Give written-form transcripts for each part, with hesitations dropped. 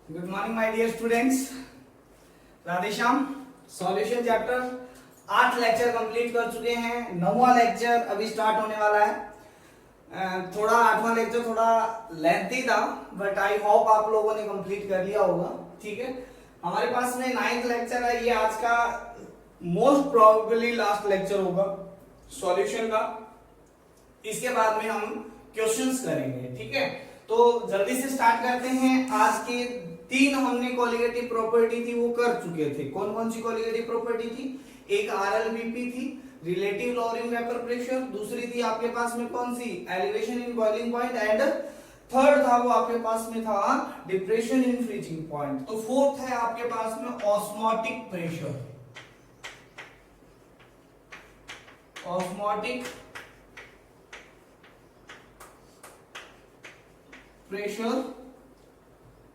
Good morning my dear students. Radheshyam. Solution chapter 8 lecture complete कर चुके हैं। 9वां लेक्चर अभी स्टार्ट होने वाला है। थोड़ा 8वां लेक्चर थोड़ा लेंथी था, बट आई होप आप लोगों ने कंप्लीट कर लिया होगा। ठीक है, हमारे पास में 9th लेक्चर है। ये आज का मोस्ट प्रोबेबली लास्ट लेक्चर होगा सॉल्यूशन का। इसके बाद में हम क्वेश्चंस करेंगे। ठीक है, तो जल्दी से स्टार्ट करते हैं। आज के 3 हमने कोलिगेटिव प्रॉपर्टी थी वो कर चुके थे। कौन कौन सी कोलिगेटिव प्रॉपर्टी थी? एक आरएलवीपी थी, रिलेटिव लॉवरिंग वेपर प्रेशर। दूसरी थी आपके पास में कौन सी? Elevation in boiling point. And third था वो आपके पास में था डिप्रेशन इन फ्रीजिंग पॉइंट। तो फोर्थ है आपके पास में ऑस्मोटिक प्रेशर। ऑस्मोटिक प्रेशर,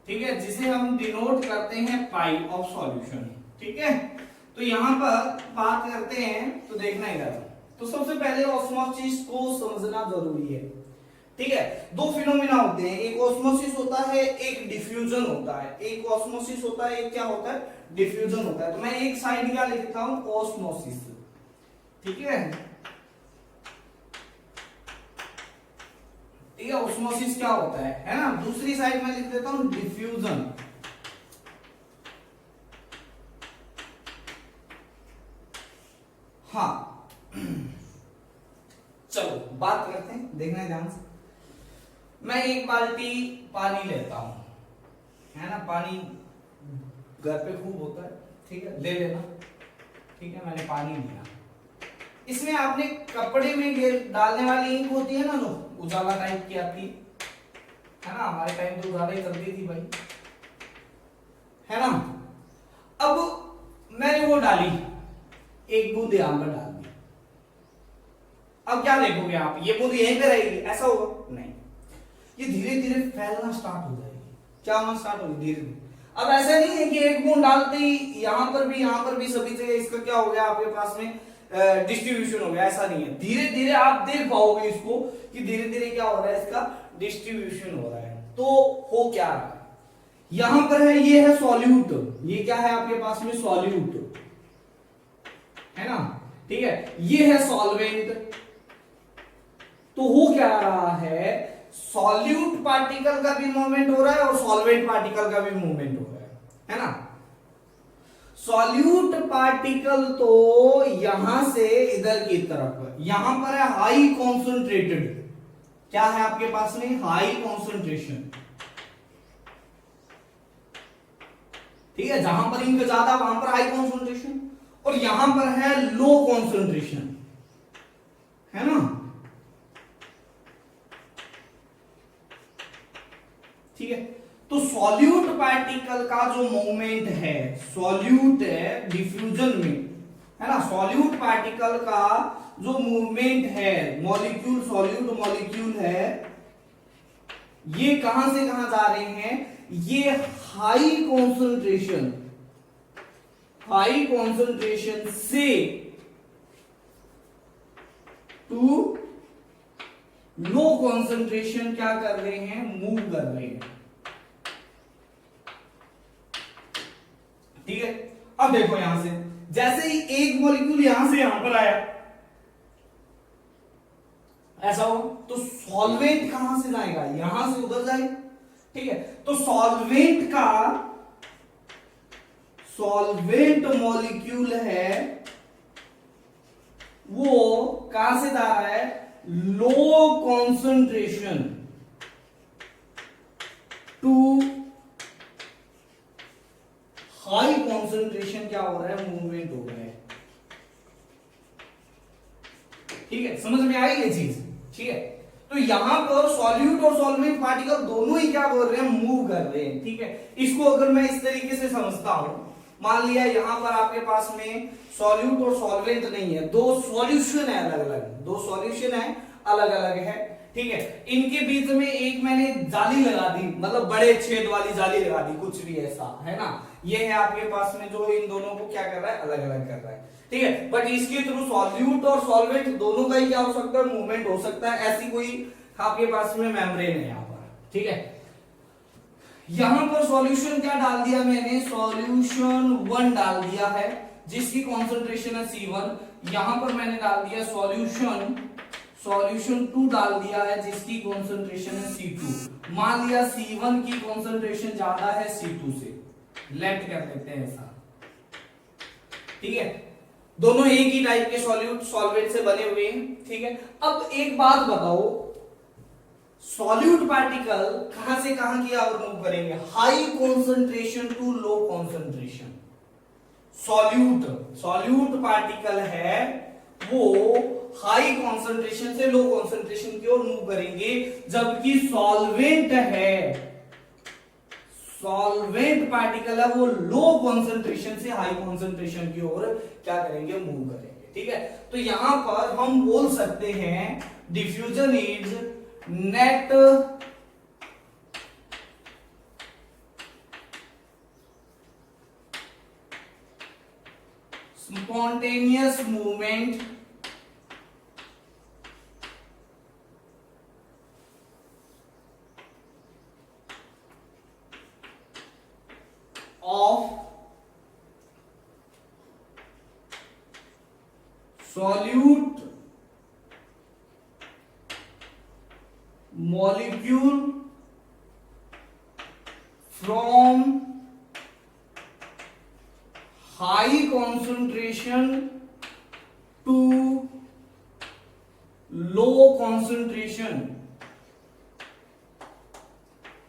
ठीक है, जिसे हम डिनोट करते हैं पाई ऑफ सॉल्यूशन। ठीक है, तो यहां पर बात करते हैं तो देखना इधर। तो सबसे पहले ऑस्मोसिस को समझना जरूरी है। ठीक है, दो फिनोमिना होते हैं, एक ऑस्मोसिस होता है, एक डिफ्यूजन होता है। एक ऑस्मोसिस होता है, एक क्या होता है? डिफ्यूजन होता है। तो मैं एक साइड क्या लिखता हूं? ऑस्मोसिस। ठीक है, ठीक है, ऑस्मोसिस क्या होता है ना। दूसरी साइड में लिख देता हूं डिफ्यूजन। हाँ, चलो बात करते हैं, देखना है ध्यान से। मैं एक बाल्टी पानी लेता हूं, है ना। पानी घर पे खूब होता है, ठीक है, ले लेना। ठीक है, मैंने पानी लिया। इसमें आपने कपड़े में डालने वाली इंक होती है ना, लो उजाला टाइप की आती है ना। हमारे टाइम तो उजाला ही चलती थी भाई, है ना। अब मैंने वो डाली, एक बूंद यहां पर डाल दी। अब क्या देखोगे आप? ये बूंद यहीं पे रहेगी, ऐसा होगा? नहीं, ये धीरे धीरे फैलना स्टार्ट हो जाएगी। क्या होना स्टार्ट होगी? धीरे धीरे। अब ऐसा नहीं है कि एक बूंद डालते ही यहां पर भी सभी जगह इसका क्या हो गया आपके पास में डिस्ट्रीब्यूशन हो गया। ऐसा नहीं है, धीरे धीरे आप देख पाओगे इसको कि धीरे धीरे क्या हो रहा है, इसका डिस्ट्रीब्यूशन हो रहा है। तो हो क्या रहा है? यहां पर है, ये है सॉल्यूट। ये क्या है आपके पास में? सॉल्यूट, है ना। ठीक है, ये है सॉल्वेंट। तो हो क्या रहा है? सॉल्यूट पार्टिकल का भी मूवमेंट हो रहा है और सॉल्वेंट पार्टिकल का भी मूवमेंट हो रहा है ना। सॉल्यूट पार्टिकल तो यहां से इधर की तरफ, यहां पर है हाई कॉन्सेंट्रेटेड। क्या है आपके पास में? High concentration. ठीक है, जहां पर इंक ज्यादा वहां पर हाई कॉन्सेंट्रेशन, और यहां पर है लो कॉन्सेंट्रेशन, है ना। ठीक है, तो सॉल्यूट पार्टिकल का जो मूवमेंट है, सॉल्यूट है डिफ्यूजन में, है ना। सॉल्यूट पार्टिकल का जो मूवमेंट है, मॉलिक्यूल, सॉल्यूट मॉलिक्यूल है, ये कहां से कहां जा रहे हैं? ये हाई कॉन्सेंट्रेशन से टू लो कॉन्सेंट्रेशन क्या कर रहे हैं? मूव कर रहे हैं। ठीक है, अब देखो यहां से, जैसे ही एक मॉलिक्यूल यहां से यहां पर आया, ऐसा हो, तो सॉल्वेंट कहां से जाएगा? यहां से उधर जाएगा। ठीक है, तो सॉल्वेंट मॉलिक्यूल है, वो कहां से जा रहा है? Low concentration to high concentration. क्या हो रहा है? मूवमेंट हो रहा है। ठीक है, समझ में आई ये चीज? ठीक है, तो यहां पर सॉल्यूट और सॉल्वेंट पार्टिकल दोनों ही क्या बोल रहे हैं? मूव कर रहे हैं। ठीक है, इसको अगर मैं इस तरीके से समझता हूं, मान लिया यहां पर आपके पास में सॉल्यूट और सॉल्वेंट नहीं है, दो सॉल्यूशन है अलग अलग, दो सॉल्यूशन है अलग अलग है। ठीक है, इनके बीच में एक मैंने जाली लगा दी, मतलब बड़े छेद वाली जाली लगा दी, कुछ भी ऐसा, है ना। ये है आपके पास में जो इन दोनों को क्या कर रहा है? अलग अलग कर रहा है। ठीक है, बट इसके थ्रू सॉल्यूट और सॉल्वेंट दोनों का ही क्या हो सकता है? मूवमेंट हो सकता है। ऐसी कोई आपके पास में मेम्ब्रेन है यहां पर। ठीक है, यहां पर सॉल्यूशन क्या डाल दिया मैंने, सॉल्यूशन 1 डाल दिया है जिसकी कॉन्सेंट्रेशन है C1। यहां पर मैंने डाल दिया सॉल्यूशन 2 डाल दिया है जिसकी कॉन्सेंट्रेशन है C2। मान लिया C1 की कॉन्सेंट्रेशन ज्यादा है C2 से, लेट कर देते हैं ऐसा, ठीक है। दोनों एक ही टाइप के सॉल्वेंट से बने हुए हैं, ठीक है। अब एक बात बताओ, सॉल्यूट पार्टिकल कहां से कहां की ओर मूव करेंगे, high concentration to low concentration. Solute particle है वो हाई कॉन्सेंट्रेशन से लो कॉन्सेंट्रेशन की ओर मूव करेंगे, जबकि सॉल्वेंट पार्टिकल है वो लो कॉन्सेंट्रेशन से हाई कॉन्सेंट्रेशन की ओर क्या करेंगे, मूव करेंगे, ठीक है। तो यहां पर हम बोल सकते हैं diffusion is net spontaneous movement of solute molecule from high concentration to low concentration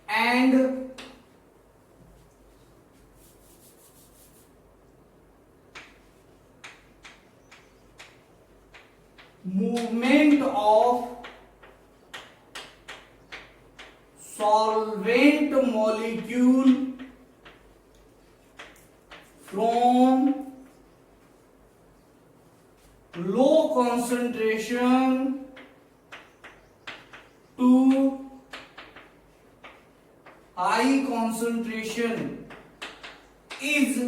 and movement of solvent molecule from low concentration to high concentration is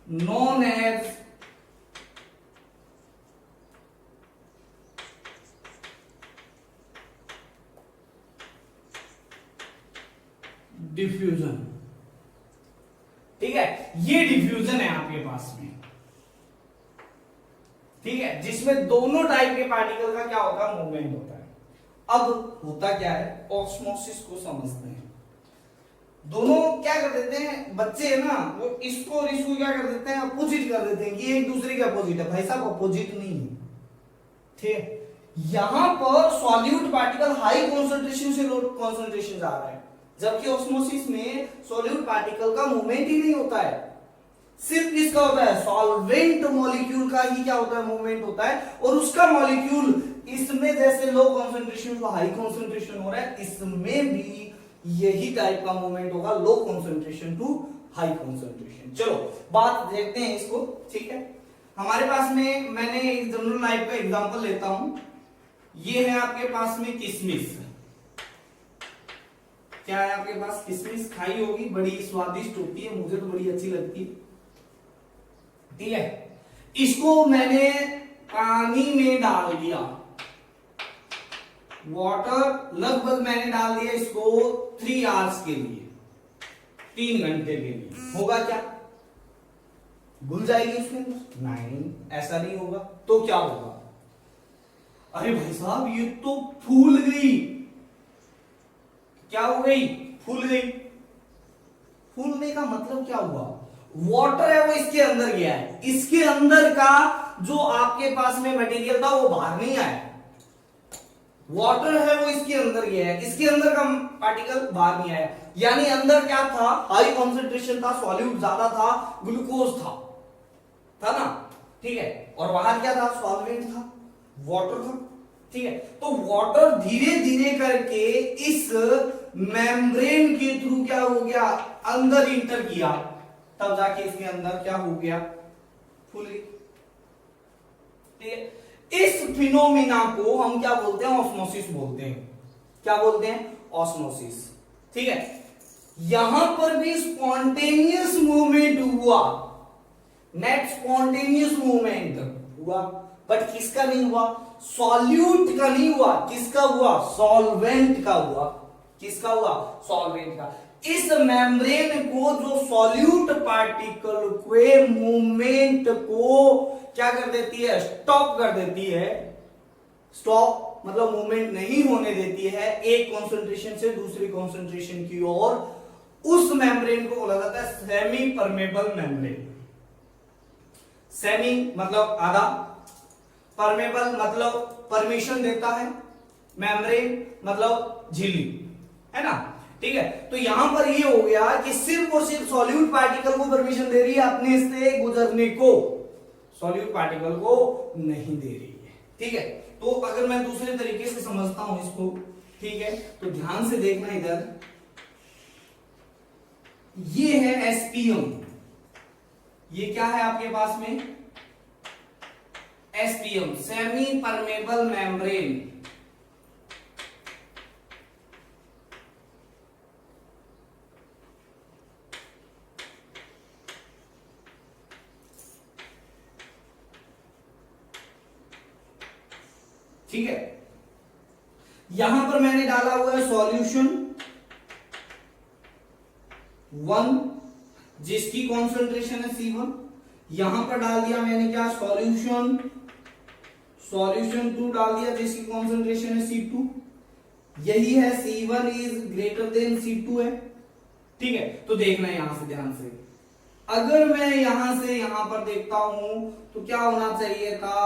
known as diffusion, ठीक है। ये डिफ्यूजन है आपके पास में, ठीक है, जिसमें दोनों टाइप के पार्टिकल का क्या होता है, मूवमेंट होता है। अब होता क्या है, ऑस्मोसिस को समझते हैं। दोनों क्या कर देते हैं बच्चे है ना, वो इसको और इसको क्या कर देते हैं, अपोजिट कर देते हैं कि एक दूसरे के अपोजिट है। भाई साहब अपोजिट नहीं है, ठीक। यहां पर सॉल्यूट पार्टिकल हाई कॉन्सेंट्रेशन से लो कॉन्सेंट्रेशन जा रहा है, जबकि ऑस्मोसिस में सॉल्यूट पार्टिकल का मूवमेंट ही नहीं होता है, सिर्फ किसका होता है, सॉल्वेंट मॉलिक्यूल का ही क्या होता है, मूवमेंट होता है। और उसका मॉलिक्यूल इसमें जैसे लो कॉन्सेंट्रेशन को हाई कॉन्सेंट्रेशन हो रहा है, इसमें भी यही टाइप का मूवमेंट होगा, low concentration to high concentration. चलो बात देखते हैं इसको, ठीक है। हमारे पास में मैंने एक जनरल लाइफ का एग्जांपल लेता हूं। ये है आपके पास में किशमिश, क्या है आपके पास, किशमिश खाई होगी, बड़ी स्वादिष्ट होती है, मुझे तो बड़ी अच्छी लगती है, ठीक है। इसको मैंने पानी में डाल दिया, वाटर लगभग मैंने डाल दिया इसको 3 आवर्स के लिए, 3 घंटे के लिए। होगा क्या, घुल जाएगी उसमें, नहीं ऐसा नहीं होगा। तो क्या होगा, अरे भाई साहब ये तो फूल गई, क्या हो गई, फूल गई। फूलने का मतलब क्या हुआ, वाटर है वो इसके अंदर गया है, इसके अंदर का जो आपके पास में मटेरियल था वो बाहर नहीं आया, वाटर है वो इसके अंदर गया है, इसके अंदर का पार्टिकल बाहर नहीं आया। यानी अंदर क्या था, हाई कॉन्सेंट्रेशन था, सॉल्यूट ज्यादा था, ग्लूकोज था ना, ठीक है। और बाहर क्या था, सॉल्वेंट था, वाटर था, ठीक है। तो वाटर धीरे धीरे करके इस मेम्ब्रेन के थ्रू क्या हो गया, अंदर इंटर किया, तब जाके इसके अंदर क्या हो गया, फूल गई, ठीक है। इस फिनोमिना को हम क्या बोलते हैं, ऑस्मोसिस बोलते हैं। क्या बोलते हैं, ऑस्मोसिस, ठीक है। यहां पर भी स्पॉन्टेनियस मूवमेंट हुआ, नेट स्पॉन्टेनियस मूवमेंट हुआ, बट किसका नहीं हुआ, सॉल्यूट का नहीं हुआ, किसका हुआ? सॉल्वेंट का हुआ। किसका हुआ? सॉल्वेंट का। इस मेम्ब्रेन को जो सॉल्यूट पार्टिकल के मूवमेंट को क्या कर देती है? स्टॉप कर देती है। स्टॉप मतलब मूवमेंट नहीं होने देती है एक कॉन्सेंट्रेशन से दूसरी कॉन्सेंट्रेशन की ओर। उस मेम्ब्रेन को बोला जाता है सेमी परमेबल मेम्ब्रेन। सेमी मतलब आधा, परमेबल मतलब परमिशन देता है, मेम्ब्रेन मतलब झिल्ली, है ना? ठीक है, तो यहां पर ये हो गया कि सिर्फ और सिर्फ सॉल्यूट पार्टिकल को परमिशन दे रही है अपने से गुजरने को, सॉल्यूट पार्टिकल को नहीं दे रही है। ठीक है, तो अगर मैं दूसरे तरीके से समझता हूं इसको, ठीक है, तो ध्यान से देखना इधर, ये है एसपीएम, ये क्या है आपके पास में? SPM, semi permeable membrane. ठीक है, यहां पर मैंने डाला हुआ है सॉल्यूशन 1 जिसकी कॉन्सेंट्रेशन है C1। यहां पर डाल दिया मैंने क्या? सॉल्यूशन 2 डाल दिया जिसकी कॉन्सेंट्रेशन है C2। यही है C1 is greater than C2 है। ठीक है, तो देखना है यहां से ध्यान से, अगर मैं यहां से यहां पर देखता हूं तो क्या होना चाहिए था?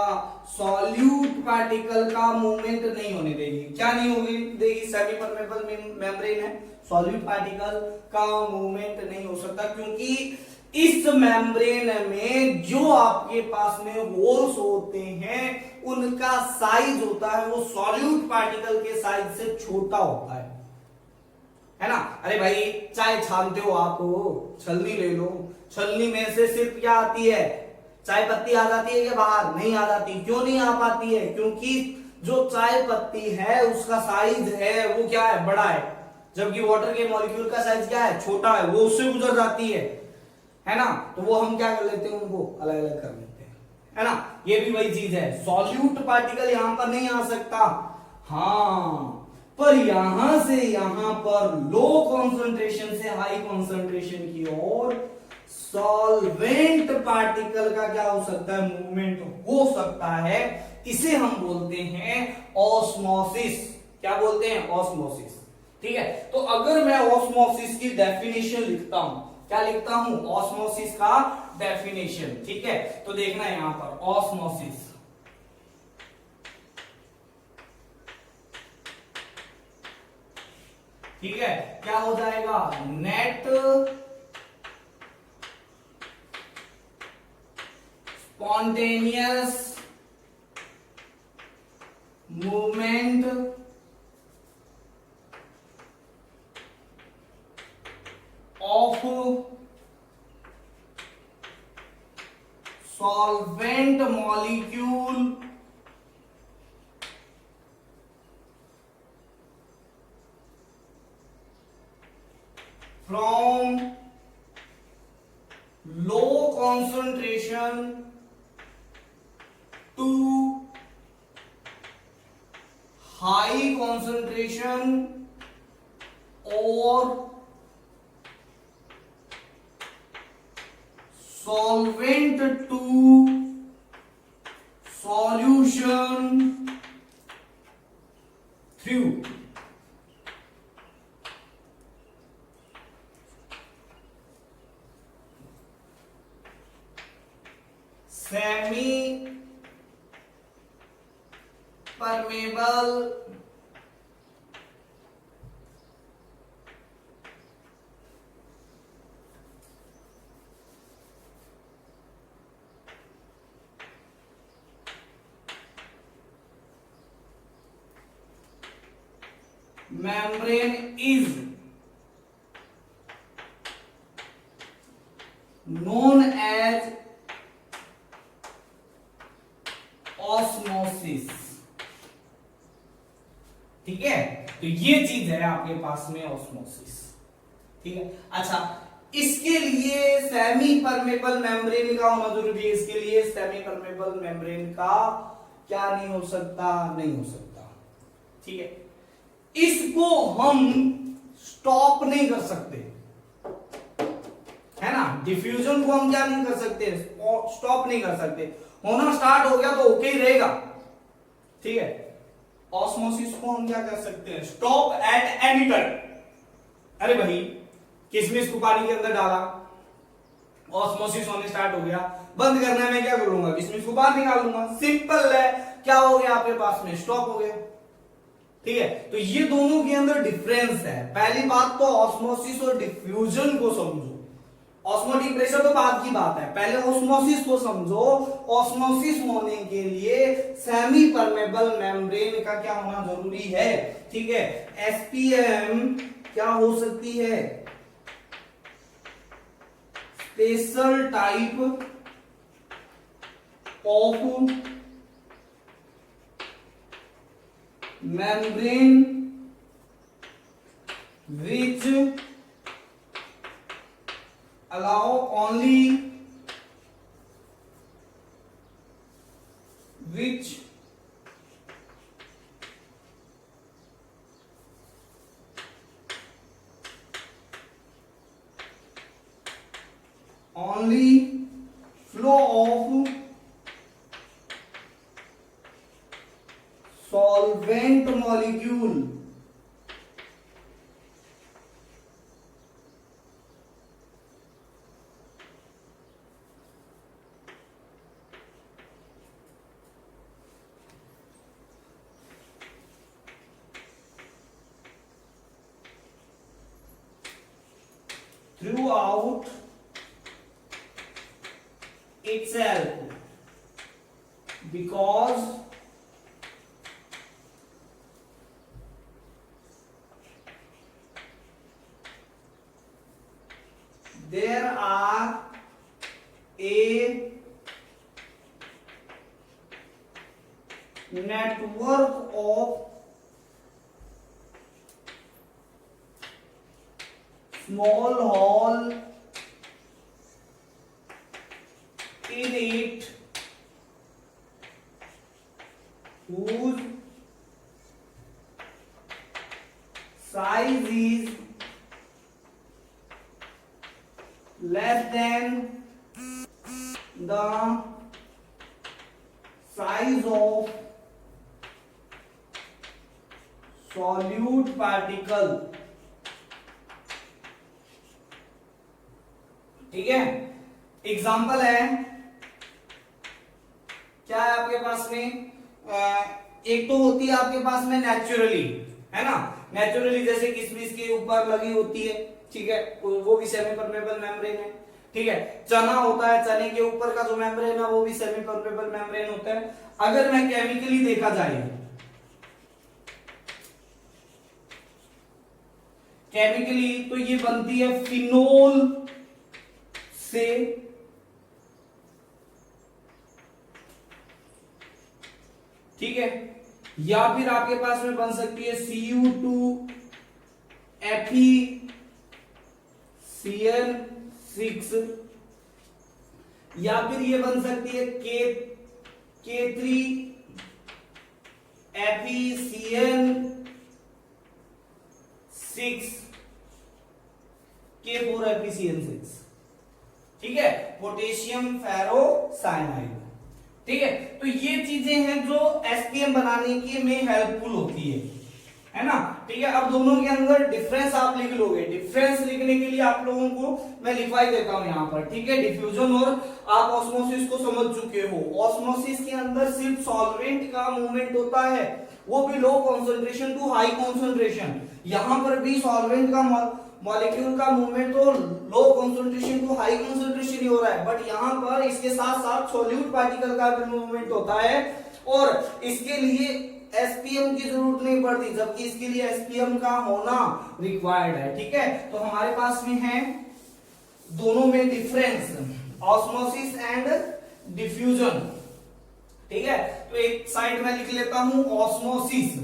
सॉल्यूट पार्टिकल का मूवमेंट नहीं होने देगी। क्या नहीं होगी देगी? सेमी परमेबल मेम्ब्रेन है, सॉल्यूट पार्टिकल का मूवमेंट नहीं हो सकता, क्योंकि इस मेम्ब्रेन में जो आपके पास में होल्स होते हैं उनका साइज होता है वो सॉल्यूट पार्टिकल के साइज से छोटा होता है ना? अरे भाई चाय छानते हो आप, छलनी ले लो, छलनी में से सिर्फ क्या आती है? चाय पत्ती आ जाती है कि बाहर? नहीं आ जाती। क्यों नहीं आ पाती है? क्योंकि जो चाय पत्ती है उसका साइज है वो क्या है? बड़ा है, जबकि वाटर के मॉलिक्यूल का साइज क्या है? छोटा है, वो उससे गुजर जाती है ना? तो वो हम क्या कर लेते हैं? उनको अलग अलग कर लेते हैं, है ना? ये भी वही चीज है, सॉल्यूट पार्टिकल यहां पर नहीं आ सकता। हाँ, पर यहां से यहां पर लो कॉन्सेंट्रेशन से हाई कॉन्सेंट्रेशन की ओर सॉल्वेंट पार्टिकल का क्या हो सकता है? मूवमेंट हो सकता है। इसे हम बोलते हैं ऑस्मोसिस। क्या बोलते हैं? ऑस्मोसिस। ठीक है, तो अगर मैं ऑस्मोसिस की डेफिनेशन लिखता हूं, क्या लिखता हूं? ऑस्मोसिस का डेफिनेशन। ठीक है, तो देखना है यहां पर ऑस्मोसिस, ठीक है, क्या हो जाएगा? Net spontaneous movement of solvent molecule from low concentration to high concentration or solvent to solution through। Semi permeable membrane is known as osmosis. ठीक है, तो ये चीज है आपके पास में ऑस्मोसिस। ठीक है, अच्छा, इसके लिए सेमी परमेबल मेम्ब्रेन का होना जरूरी है। इसके लिए सेमी परमेबल मेम्ब्रेन का क्या नहीं हो सकता, नहीं हो सकता। ठीक है, इसको हम स्टॉप नहीं कर सकते, है ना। डिफ्यूजन को हम क्या नहीं कर सकते, स्टॉप नहीं कर सकते। होना स्टार्ट हो गया तो ओके ही रहेगा। ठीक है, ऑस्मोसिस को हम क्या कर सकते हैं, स्टॉप एट एनी टाइम। अरे भाई किशमिश को पानी के अंदर डाला, ऑस्मोसिस होने स्टार्ट हो गया, बंद करना है, मैं क्या करूंगा, किशमिश को बाहर निकालूंगा, सिंपल है। क्या हो गया आपके पास में, स्टॉप हो गया। ठीक है, तो ये दोनों के अंदर डिफरेंस है। पहली बात तो ऑस्मोसिस और डिफ्यूजन को समझो। ऑस्मोटिक प्रेशर तो बाद की बात है, पहले ऑस्मोसिस को समझो। ऑस्मोसिस होने के लिए सेमी परमेबल मेम्ब्रेन का क्या होना जरूरी है। ठीक है, एसपीएम क्या हो सकती है, special type of membrane which allow only which only flow of solvent molecule throughout itself because there are a network of small hole in it whose size is less than the size of solute particle। ठीक है, example है, क्या है आपके पास में, एक तो होती है आपके पास में नेचुरली, है ना, नेचुरली जैसे किशमिश के ऊपर लगी होती है। ठीक है, वो भी सेमी परमेबल मेम्ब्रेन है। ठीक है, चना होता है, चने के ऊपर का जो मेम्ब्रेन है वो भी सेमी परमेबल मेम्ब्रेन होता है। अगर मैं केमिकली देखा जाए, केमिकली तो ये बनती है फिनोल से, ठीक है, या फिर आपके पास में बन सकती है Cu2 FeCN6, या फिर ये बन सकती है K3 FeCN6, K4 FeCN6। ठीक है, पोटेशियम फेरोसाइनाइड। ठीक है, तो ये चीजें हैं जो एसपीएम बनाने के में हेल्पफुल होती है ना। ठीक है, अब दोनों के अंदर डिफरेंस आप लिख लोगे। डिफरेंस लिखने के लिए आप लोगों को मैं लिखवाई देता हूं यहां पर। ठीक है, डिफ्यूजन और आप ऑस्मोसिस को समझ चुके हो। ऑस्मोसिस के अंदर सिर्फ सॉल्वेंट का मूवमेंट होता है, वो भी low concentration to high concentration. यहां पर भी सॉल्वेंट का मॉलिक्यूल का मूवमेंट तो low concentration to high concentration ही हो रहा है, बट यहां पर इसके साथ साथ सोल्यूट पार्टिकल का भी मूवमेंट होता है और इसके लिए एसपीएम की जरूरत नहीं पड़ती, जबकि इसके लिए एसपीएम का होना रिक्वायर्ड है। ठीक है, तो हमारे पास में है दोनों में डिफरेंस, ऑस्मोसिस एंड डिफ्यूजन। ठीक है, तो एक साइड में लिख लेता हूं ऑस्मोसिस,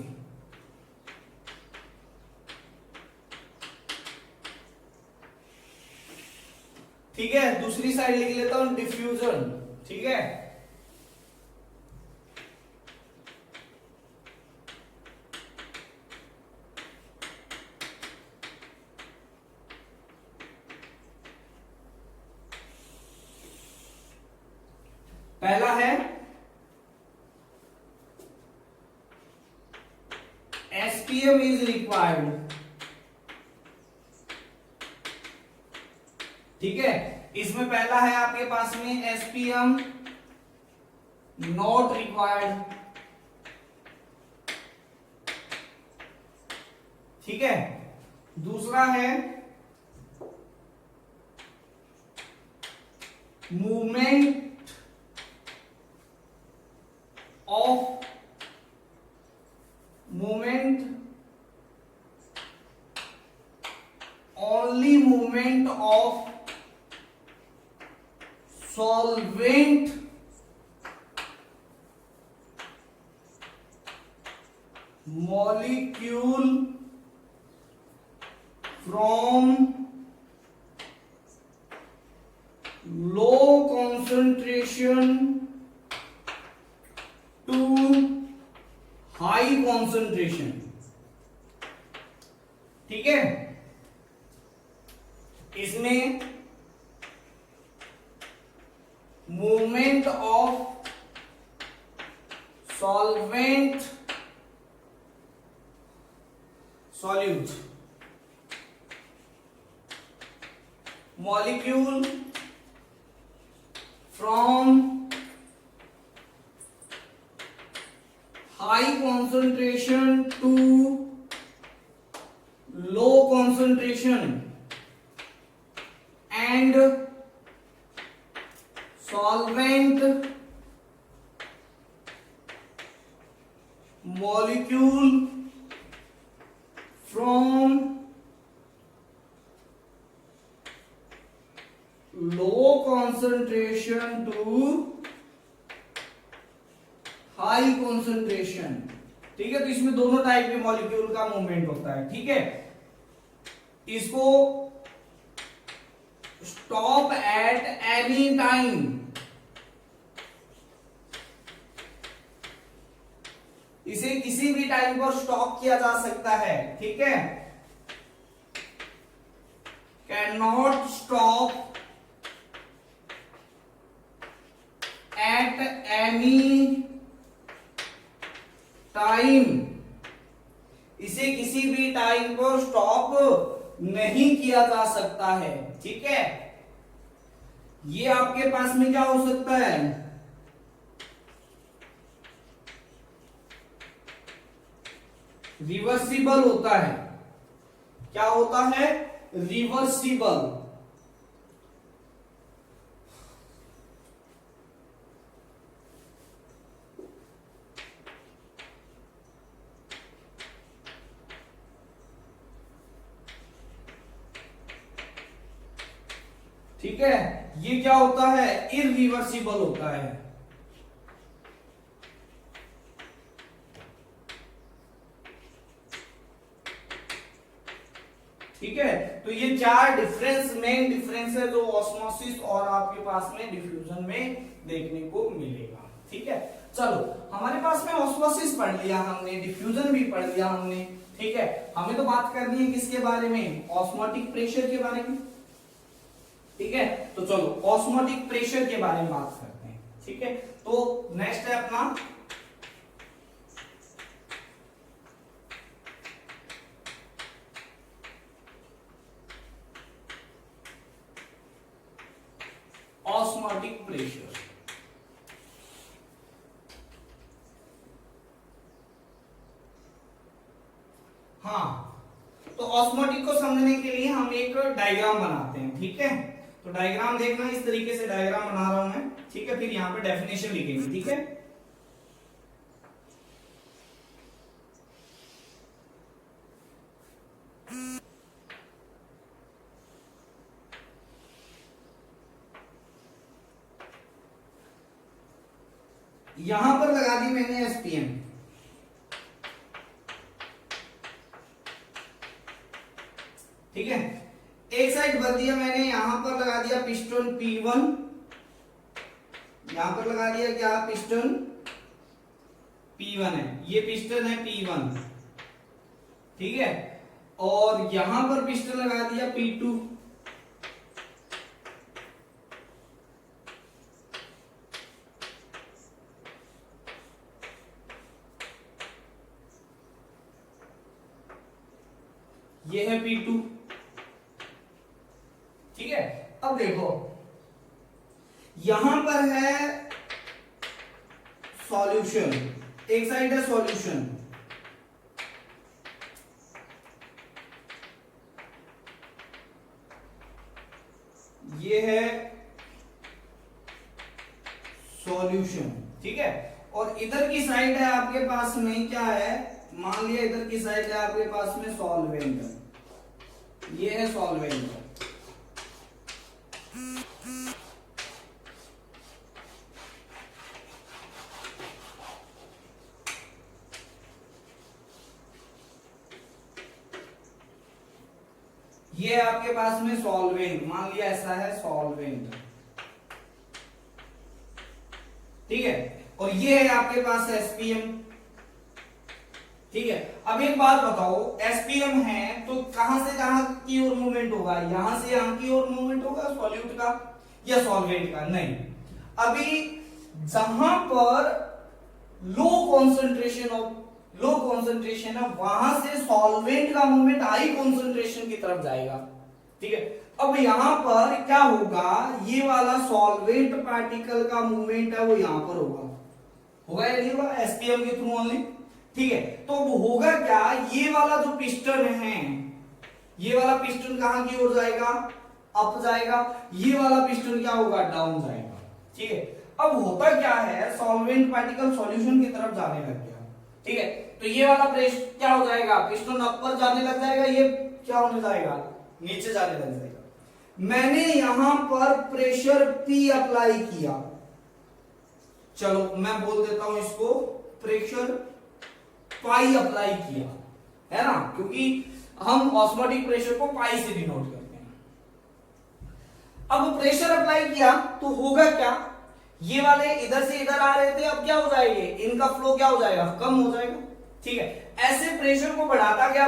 ठीक है, दूसरी साइड लिख लेता हूं डिफ्यूजन। ठीक है, पहला है SPM इज रिक्वायर्ड, ठीक है। इसमें पहला है आपके पास में SPM नॉट रिक्वायर्ड, ठीक है। दूसरा है movement only movement of solvent molecule from low concentration to high concentration, ठीक है। इसमें movement of solvent solute molecule from high concentration to low concentration and solvent molecule from low concentration to high concentration, ठीक है। तो इसमें दोनों type के molecule का मूवमेंट होता है, ठीक है। इसको स्टॉप एट एनी टाइम, इसे किसी भी टाइम पर स्टॉप किया जा सकता है, ठीक है। Can not stop at any time, इसे किसी भी टाइम पर स्टॉप नहीं किया जा सकता है, ठीक है। ये आपके पास में क्या हो सकता है, रिवर्सिबल होता है। क्या होता है, रिवर्सिबल, ठीक है। ये क्या होता है, इरिवर्सिबल होता है, ठीक है। तो ये चार मेन डिफरेंस है जो ऑस्मोसिस और आपके पास में डिफ्यूजन में देखने को मिलेगा, ठीक है। चलो, हमारे पास में ऑस्मोसिस पढ़ लिया हमने, डिफ्यूजन भी पढ़ लिया हमने, ठीक है। हमें तो बात करनी है किसके बारे में, ऑस्मोटिक प्रेशर के बारे में, ठीक है। तो चलो ऑस्मोटिक प्रेशर के बारे में बात करते हैं, ठीक है। तो नेक्स्ट है अपना ऑस्मोटिक प्रेशर। हाँ, तो ऑस्मोटिक को समझने के लिए हम एक डायग्राम बनाते हैं, ठीक है। तो डायग्राम देखना, इस तरीके से डायग्राम बना रहा हूं मैं, ठीक है। फिर यहां पे डेफिनेशन लिखेंगे, ठीक है। यहां पर लगा दी मैंने एसपीएम, ठीक है। एक साइड भर दिया मैंने, यहां पर लगा दिया पिस्टन P1, यहां पर लगा दिया क्या, पिस्टन P1 है, ये पिस्टन है P1, ठीक है। और यहां पर पिस्टन लगा दिया P2, ये है P2, ठीक है। अब देखो यहां पर है सॉल्यूशन, एक साइड है सॉल्यूशन, ये है सॉल्यूशन, ठीक है। और इधर की साइड है आपके पास में क्या है, मान लिया इधर की साइड है आपके पास में सॉल्वेंट, ये है सॉल्वेंट। ये आपके पास में सॉल्वेंट, मान लिया ऐसा है सॉल्वेंट, ठीक है। और ये है आपके पास एसपीएम, ठीक है। अब एक बात बताओ, एसपीएम है तो कहां से कहां की ओर मूवमेंट होगा, यहां से यहां की ओर मूवमेंट होगा सॉल्यूट का या सॉल्वेंट का, नहीं। अभी जहां पर लो कॉन्सेंट्रेशन है वहां से सॉल्वेंट का मूवमेंट हाई कॉन्सेंट्रेशन की तरफ जाएगा, ठीक है। अब यहां पर क्या होगा, ये वाला सॉल्वेंट पार्टिकल का मूवमेंट है वो यहां पर होगा या नहीं होगा, एसपीएम के थ्रू ओनली, ठीक है। तो वो होगा क्या, ये वाला जो पिस्टन है, ये वाला पिस्टन कहां की ओर जाएगा, अप जाएगा, ये वाला पिस्टन क्या होगा, डाउन जाएगा, ठीक है। अब होता क्या है, सॉल्वेंट पार्टिकल सॉल्यूशन की तरफ जाने लग गया, ठीक है। तो ये वाला प्रेशर क्या हो जाएगा, पिस्टन अपर जाने लग जाएगा, ये क्या होने जाएगा, नीचे जाने लग जाएगा। मैंने यहां पर प्रेशर P अप्लाई किया, चलो मैं बोल देता हूं इसको प्रेशर पाई अप्लाई किया, है ना, क्योंकि हम ऑस्मोटिक प्रेशर को पाई से डिनोट करते हैं। अब प्रेशर अप्लाई किया तो होगा क्या, ये वाले इधर से इधर आ रहे थे, अब क्या हो जाएंगे, इनका फ्लो क्या हो जाएगा, कम हो जाएगा, ठीक है। ऐसे प्रेशर को बढ़ाता गया,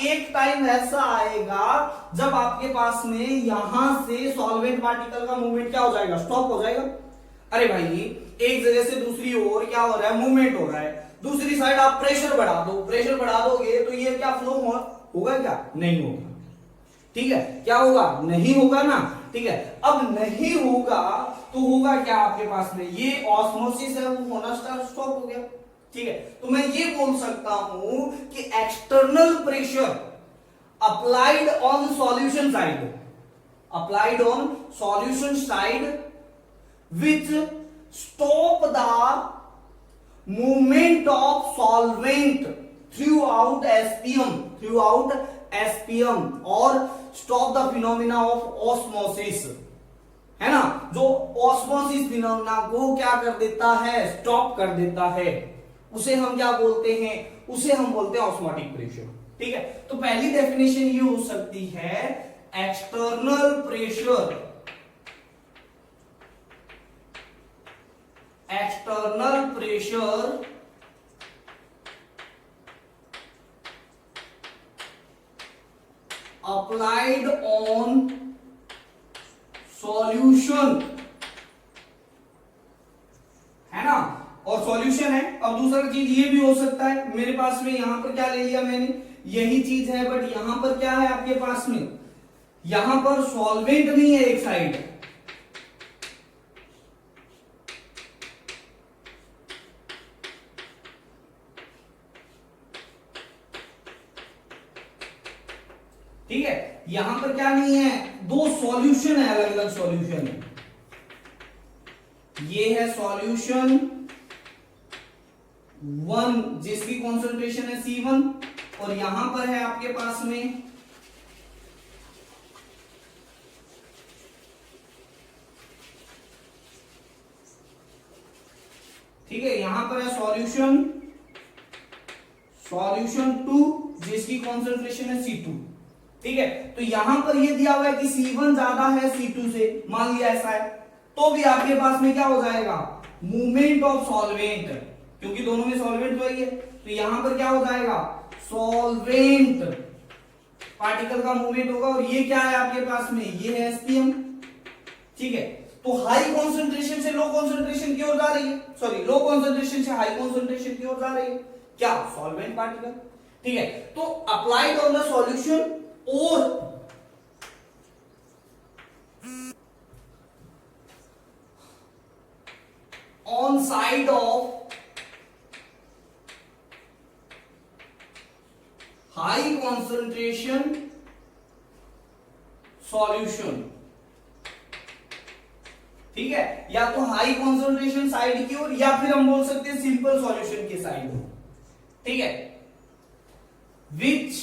एक टाइम ऐसा आएगा जब आपके पास में यहां से सॉल्वेंट पार्टिकल का मूवमेंट क्या हो जाएगा, स्टॉप हो जाएगा। अरे भाई एक जगह से दूसरी ओर क्या हो रहा है, मूवमेंट हो रहा है, दूसरी साइड आप प्रेशर बढ़ा दोगे तो ये क्या फ्लो होगा क्या, नहीं होगा, ठीक है। क्या होगा, नहीं होगा ना, ठीक है। अब नहीं होगा तो होगा क्या आपके पास में, ये ऑस्मोसिस है वो होना स्टॉप हो गया, ठीक है। तो मैं ये बोल सकता हूं कि external pressure applied on solution side which stop the movement of solvent throughout SPM और stop the phenomena of osmosis, है ना, जो ऑस्मोसिस फिनोमेना को क्या कर देता है, स्टॉप कर देता है, उसे हम क्या बोलते हैं, उसे हम बोलते हैं ऑस्मोटिक प्रेशर, ठीक है। तो पहली डेफिनेशन ये हो सकती है, external pressure applied on solution, है ना, और सॉल्यूशन है। अब दूसरा चीज ये भी हो सकता है, मेरे पास में यहां पर क्या ले लिया मैंने, यही चीज है, बट यहां पर क्या है आपके पास में, यहां पर सॉल्वेंट नहीं है एक साइड, ठीक है। यहां पर क्या नहीं है, दो सॉल्यूशन है, अलग अलग सॉल्यूशन है, ये है सॉल्यूशन 1 जिसकी कॉन्सेंट्रेशन है C1, और यहां पर है आपके पास में ठीक है, यहां पर है सॉल्यूशन 2 जिसकी कॉन्सेंट्रेशन है C2, ठीक है। तो यहां पर ये दिया हुआ है कि C1 ज्यादा है C2 से, मान लिया ऐसा है, तो भी आपके पास में क्या हो जाएगा, मूवमेंट ऑफ सॉल्वेंट, क्योंकि दोनों में सॉल्वेंट तो है, तो यहां पर क्या हो जाएगा, सॉल्वेंट पार्टिकल का मूवमेंट होगा, और ये क्या है आपके पास में, ये है एसपीएम, ठीक है। तो हाई कॉन्सेंट्रेशन से लो कॉन्सेंट्रेशन की ओर जा रही है, सॉरी लो कॉन्सेंट्रेशन से हाई कॉन्सेंट्रेशन की ओर जा रही है, क्या, सॉल्वेंट पार्टिकल, ठीक है, तो अप्लाइड ऑन द सॉल्यूशन और on side of high concentration solution, ठीक है, या तो हाई कॉन्सेंट्रेशन साइड की ओर या फिर हम बोल सकते हैं सिंपल सॉल्यूशन की साइड, ठीक है, विच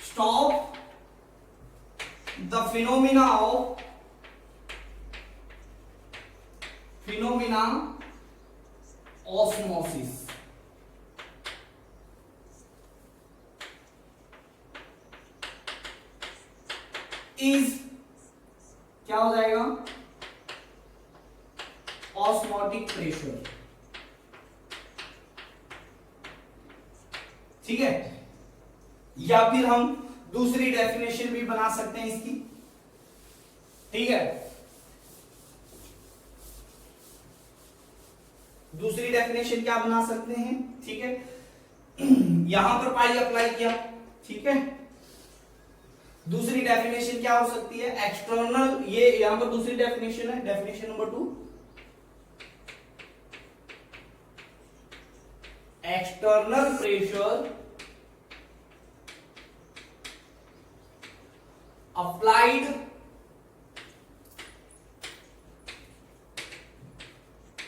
stop the phenomena osmosis. Is क्या हो जाएगा, ऑस्मोटिक प्रेशर, ठीक है, या फिर हम दूसरी डेफिनेशन भी बना सकते हैं इसकी, ठीक है, दूसरी डेफिनेशन क्या बना सकते हैं, ठीक है, यहां पर पाई अप्लाई किया, ठीक है, दूसरी डेफिनेशन क्या हो सकती है, एक्सटर्नल, ये यहां पर दूसरी डेफिनेशन है, definition number 2, external pressure applied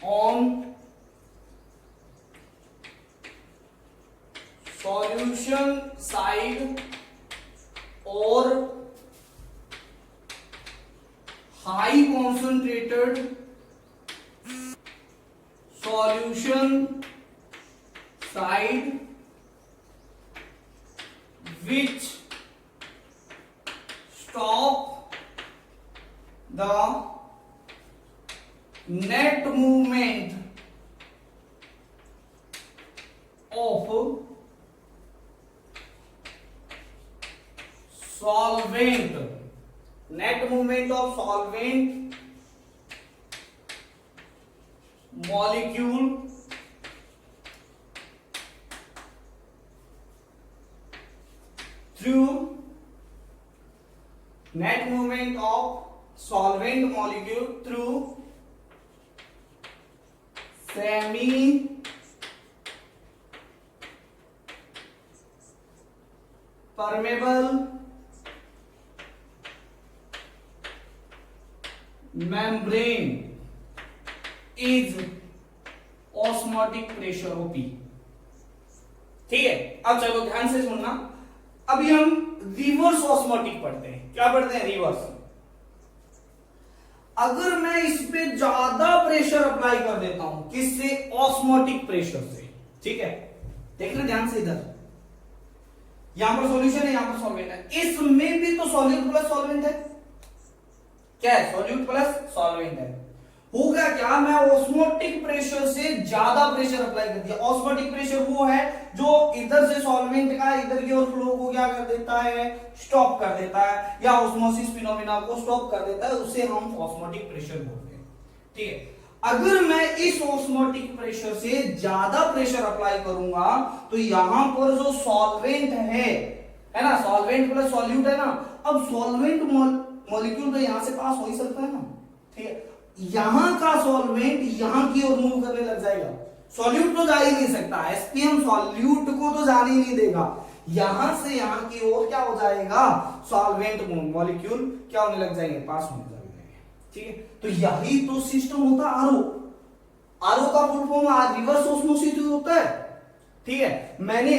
on solution side और high concentrated solution side which stop the net movement of solvent, net movement of solvent molecule through net movement of solvent molecule through semi permeable membrane is osmotic pressure OP, ठीक है। अब चलो ध्यान से सुनना, अभी हम रिवर्स ऑस्मोटिक पढ़ते हैं। क्या पढ़ते हैं? रिवर्स। अगर मैं इस पे ज्यादा प्रेशर अप्लाई कर देता हूं, किससे? ऑस्मोटिक प्रेशर से, ठीक है। देखना ध्यान से, इधर यहां पर सॉल्यूशन है, यहां पर सॉल्वेंट है, इसमें भी तो सॉल्यूट प्लस सॉल्वेंट है। क्या है? सॉल्यूट प्लस सॉल्वेंट है। होगा क्या, मैं ऑस्मोटिक प्रेशर से ज्यादा प्रेशर अप्लाई कर दिया। ऑस्मोटिक प्रेशर वो है जो इधर से सॉल्वेंट का इधर की ओर फ्लो को क्या कर देता है? स्टॉप कर देता है, या ऑस्मोसिस फिनोमेना को स्टॉप कर देता है, उसे हम ऑस्मोटिक प्रेशर बोलते हैं, ठीक है। अगर मैं इस ऑस्मोटिक प्रेशर से ज्यादा प्रेशर अप्लाई करूंगा तो यहां पर जो सॉल्वेंट है ना, सॉल्वेंट प्लस सॉल्यूट है ना, अब सॉल्वेंट मॉलिक्यूल तो यहां से पास हो ही सकता है ना, ठीक है। यहां का सॉल्वेंट यहां की ओर मूव करने लग जाएगा, सॉल्यूट तो जा ही नहीं सकता, एसपीएम सॉल्यूट को तो जाने ही नहीं देगा। यहां से यहां की ओर क्या हो जाएगा? सॉल्वेंट मॉलिक्यूल क्या होने लग जाएंगे? पास होने लग जाएंगे, ठीक है। तो यही तो सिस्टम होता है आरओ। आरओ का फुल फॉर्म रिवर्स ऑस्मोसिस होता है, ठीक है। मैंने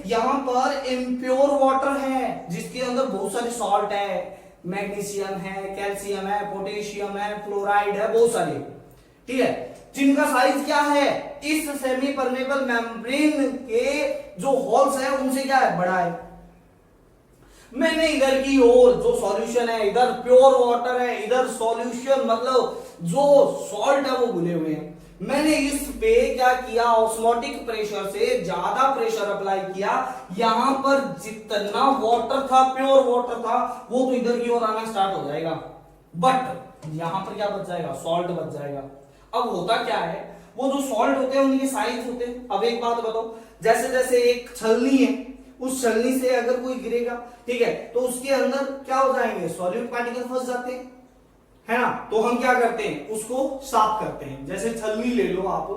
यहां पर इम्प्योर वाटर है जिसके अंदर बहुत सारे सॉल्ट है, मैग्नीशियम है, कैल्शियम है, पोटेशियम है, फ्लोराइड है, बहुत सारे, ठीक है, जिनका साइज क्या है? इस सेमी परमेबल मेम्ब्रेन के जो होल्स है उनसे क्या है? बड़ा है। मैंने इधर की ओर जो सॉल्यूशन है, इधर प्योर वाटर है, इधर सॉल्यूशन मतलब जो सॉल्ट है वो घुले हुए हैं। मैंने इस पे क्या किया? ऑस्मोटिक प्रेशर से ज्यादा प्रेशर अप्लाई किया। यहां पर जितना वाटर था, प्योर वाटर था, वो तो इधर की ओर आना स्टार्ट हो जाएगा, बट यहां पर क्या बच जाएगा? सॉल्ट बच जाएगा। अब होता क्या है, वो जो सॉल्ट होते हैं उनके साइज होते हैं। अब एक बात बताओ, जैसे जैसे एक छलनी है, उस छलनी से अगर कोई गिरेगा, ठीक है, तो उसके अंदर क्या हो जाएंगे, सॉल्यूट पार्टिकल फंस जाते हैं, है ना। तो हम क्या करते हैं, उसको साफ करते हैं। जैसे छलनी ले लो आप,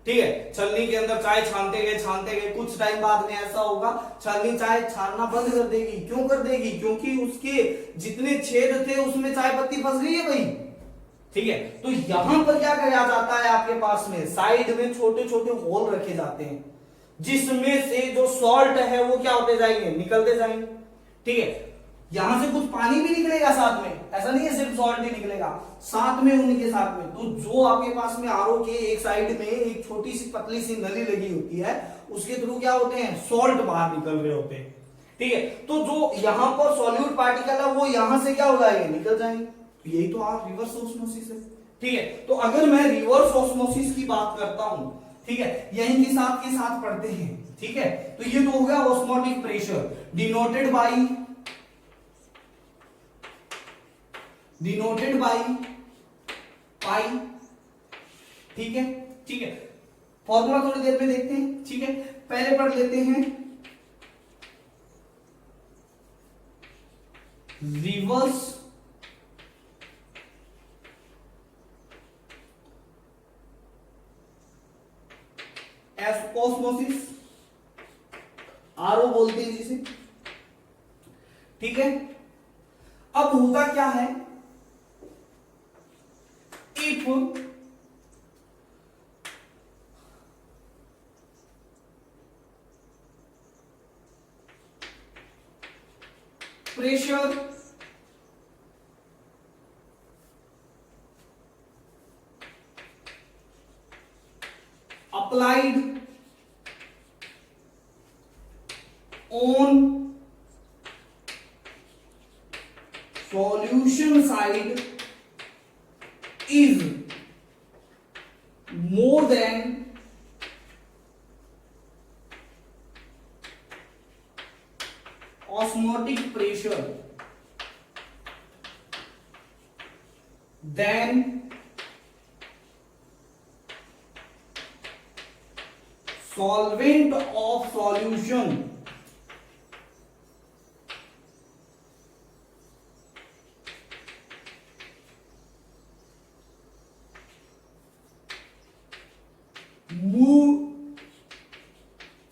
ठीक है, छलनी के अंदर चाय छानते गए, कुछ टाइम बाद में ऐसा होगा छलनी चाय छानना बंद कर देगी। क्यों कर देगी, क्योंकि उसके जितने छेद थे उसमें चाय पत्ती फंस गई है भाई, ठीक है। तो यहां पर क्या किया जाता है, आपके पास में साइड में छोटे छोटे होल रखे जाते हैं, जिसमें से जो सॉल्ट है वो क्या होते जाएंगे, निकलते जाएंगे, ठीक है। यहां से कुछ पानी भी निकलेगा साथ में, ऐसा नहीं है सिर्फ सॉल्ट ही निकलेगा, साथ में उनके साथ में। तो जो आपके पास में आरओ के एक साइड में एक छोटी सी पतली सी नली लगी होती है, उसके थ्रू क्या होते हैं, सॉल्ट बाहर निकल रहे होते हैं, ठीक है। तो जो यहां पर सॉल्यूट पार्टिकल है वो यहां से क्या हो जाएंगे, निकल जाएंगे। यही तो आप रिवर्स ऑस्मोसिस है, ठीक है। तो अगर मैं रिवर्स ऑस्मोसिस की बात करता हूं, ठीक है, यही के साथ पढ़ते हैं, ठीक है। तो ये तो हो गया osmotic pressure, denoted by pi, ठीक है, ठीक है। फॉर्मूला थोड़ी देर में देखते हैं, ठीक है। पहले पढ़ लेते हैं रिवर्स ऑस्मोसिस, आरओ बोलते हैं जिसे, ठीक है। अब होता क्या है, if pressure applied on solution side is more than osmotic pressure, then solvent of solution move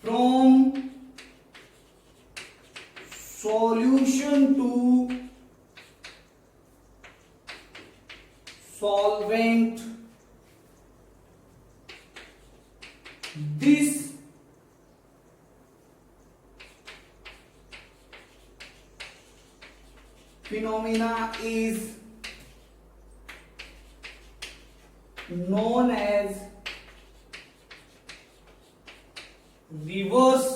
from solution to solvent. This phenomena is known as reverse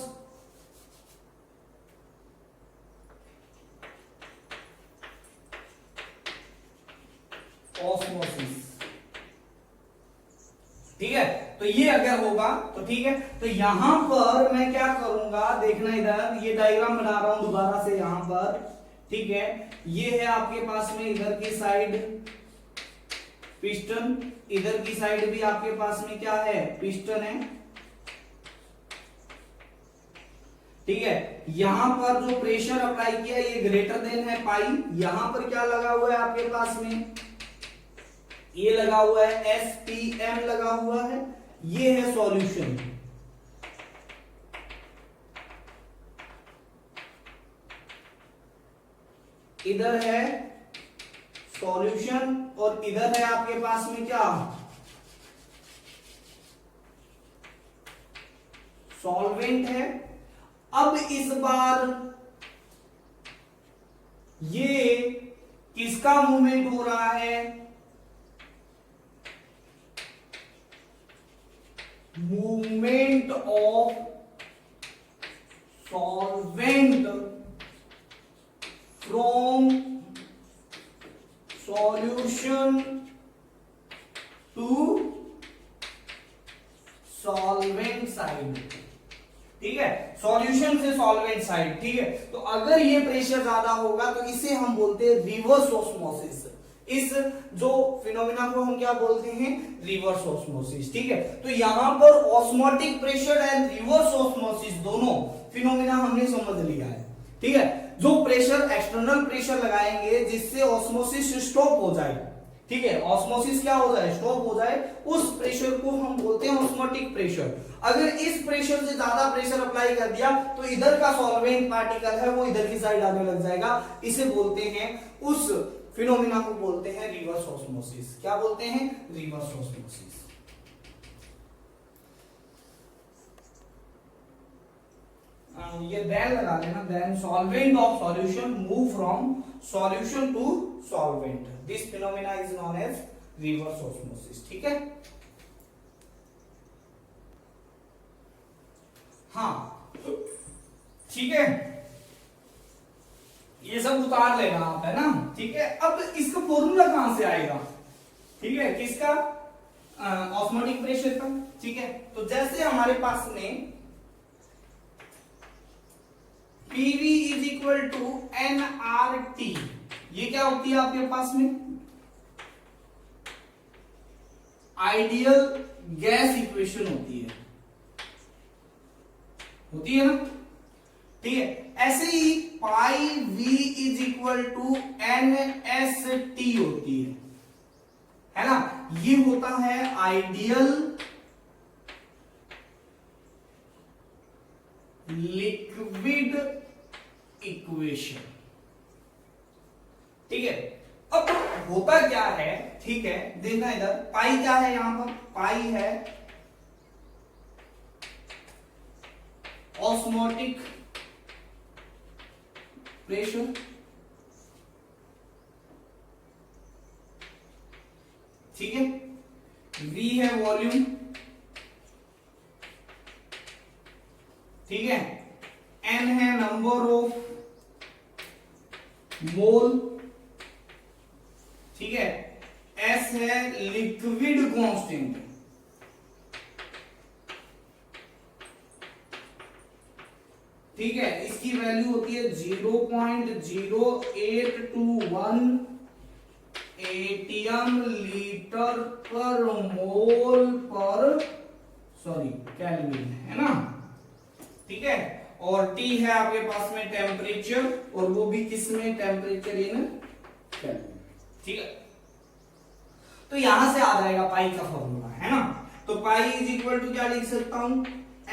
osmosis, ठीक है। तो ये अगर होगा तो ठीक है। तो यहां पर मैं क्या करूंगा, देखना इधर, ये डायग्राम बना रहा हूं दोबारा से यहां पर, ठीक है। ये है आपके पास में इधर की साइड पिस्टन, इधर की साइड भी आपके पास में क्या है, पिस्टन है, ठीक है। यहां पर जो प्रेशर अप्लाई किया ये ग्रेटर देन है पाई, यहां पर क्या लगा हुआ है आपके पास में, ये लगा हुआ है एसपीएम लगा हुआ है, ये है सॉल्यूशन, इधर है सॉल्यूशन और इधर है आपके पास में क्या, सॉल्वेंट है। अब इस बार ये किसका मूवमेंट हो रहा है, movement of solvent from solution to solvent side, ठीक है, सॉल्यूशन से सॉल्वेंट साइड, ठीक है। तो अगर ये प्रेशर ज्यादा होगा तो इसे हम बोलते हैं रिवर्स ऑस्मोसिस, इस जो फिनोमिना को हम क्या बोलते हैं, रिवर्स ऑस्मोसिस। ठीक है, तो यहां पर osmotic pressure and reverse osmosis दोनों फिनोमिना हमने समझ लिया है। ठीक है, जो प्रेशर एक्सटर्नल प्रेशर लगाएंगे जिससे ऑस्मोसिस स्टॉप हो जाए, ठीक है, ऑस्मोसिस क्या हो जाए, स्टॉप हो जाए, उस प्रेशर को हम बोलते हैं ऑस्मोटिक प्रेशर। अगर इस प्रेशर से ज्यादा प्रेशर अप्लाई कर दिया तो इधर का सॉल्वेंट पार्टिकल है वो इधर की साइड आने लग जाएगा, इसे बोलते हैं, उस फिनोमिना को बोलते हैं रिवर्स ऑस्मोसिस। क्या बोलते हैं, रिवर्स ऑस्मोसिस। ये देन लगा लेना, then solvent of solution move from solution to solvent, this phenomena is known as reverse osmosis. ठीक है, हाँ ठीक है, ये सब उतार लेना आप, है ना। ठीक है, अब इसका फॉर्मूला कहां से आएगा, ठीक है, किसका, ऑस्मोटिक प्रेशर का। ठीक है, तो जैसे हमारे पास में PV is equal to nRT, ये क्या होती है आपके पास में, आइडियल गैस इक्वेशन होती है ना। ठीक है, ऐसे ही pi V is equal to NST होती है ना। ये होता है आइडियल लिक्विड इक्वेशन। ठीक है, अब होता क्या है, ठीक है, देखना इधर, पाई क्या है, यहां पर पाई है ऑस्मोटिक प्रेशर, ठीक है, V है वॉल्यूम, ठीक है, N है नंबर ऑफ मोल, ठीक है, S है लिक्विड कांस्टेंट, ठीक है, इसकी वैल्यू होती है 0.0821 एटीएम लीटर पर मोल पर केल्विन, है ना। ठीक है, और T है आपके पास में टेम्परेचर, और वो भी किस में, टेम्परेचर इन केल्विन। ठीक है, तो यहां से आ जाएगा पाई का फॉर्मूला, है ना। तो पाई इज इक्वल टू क्या लिख सकता हूं,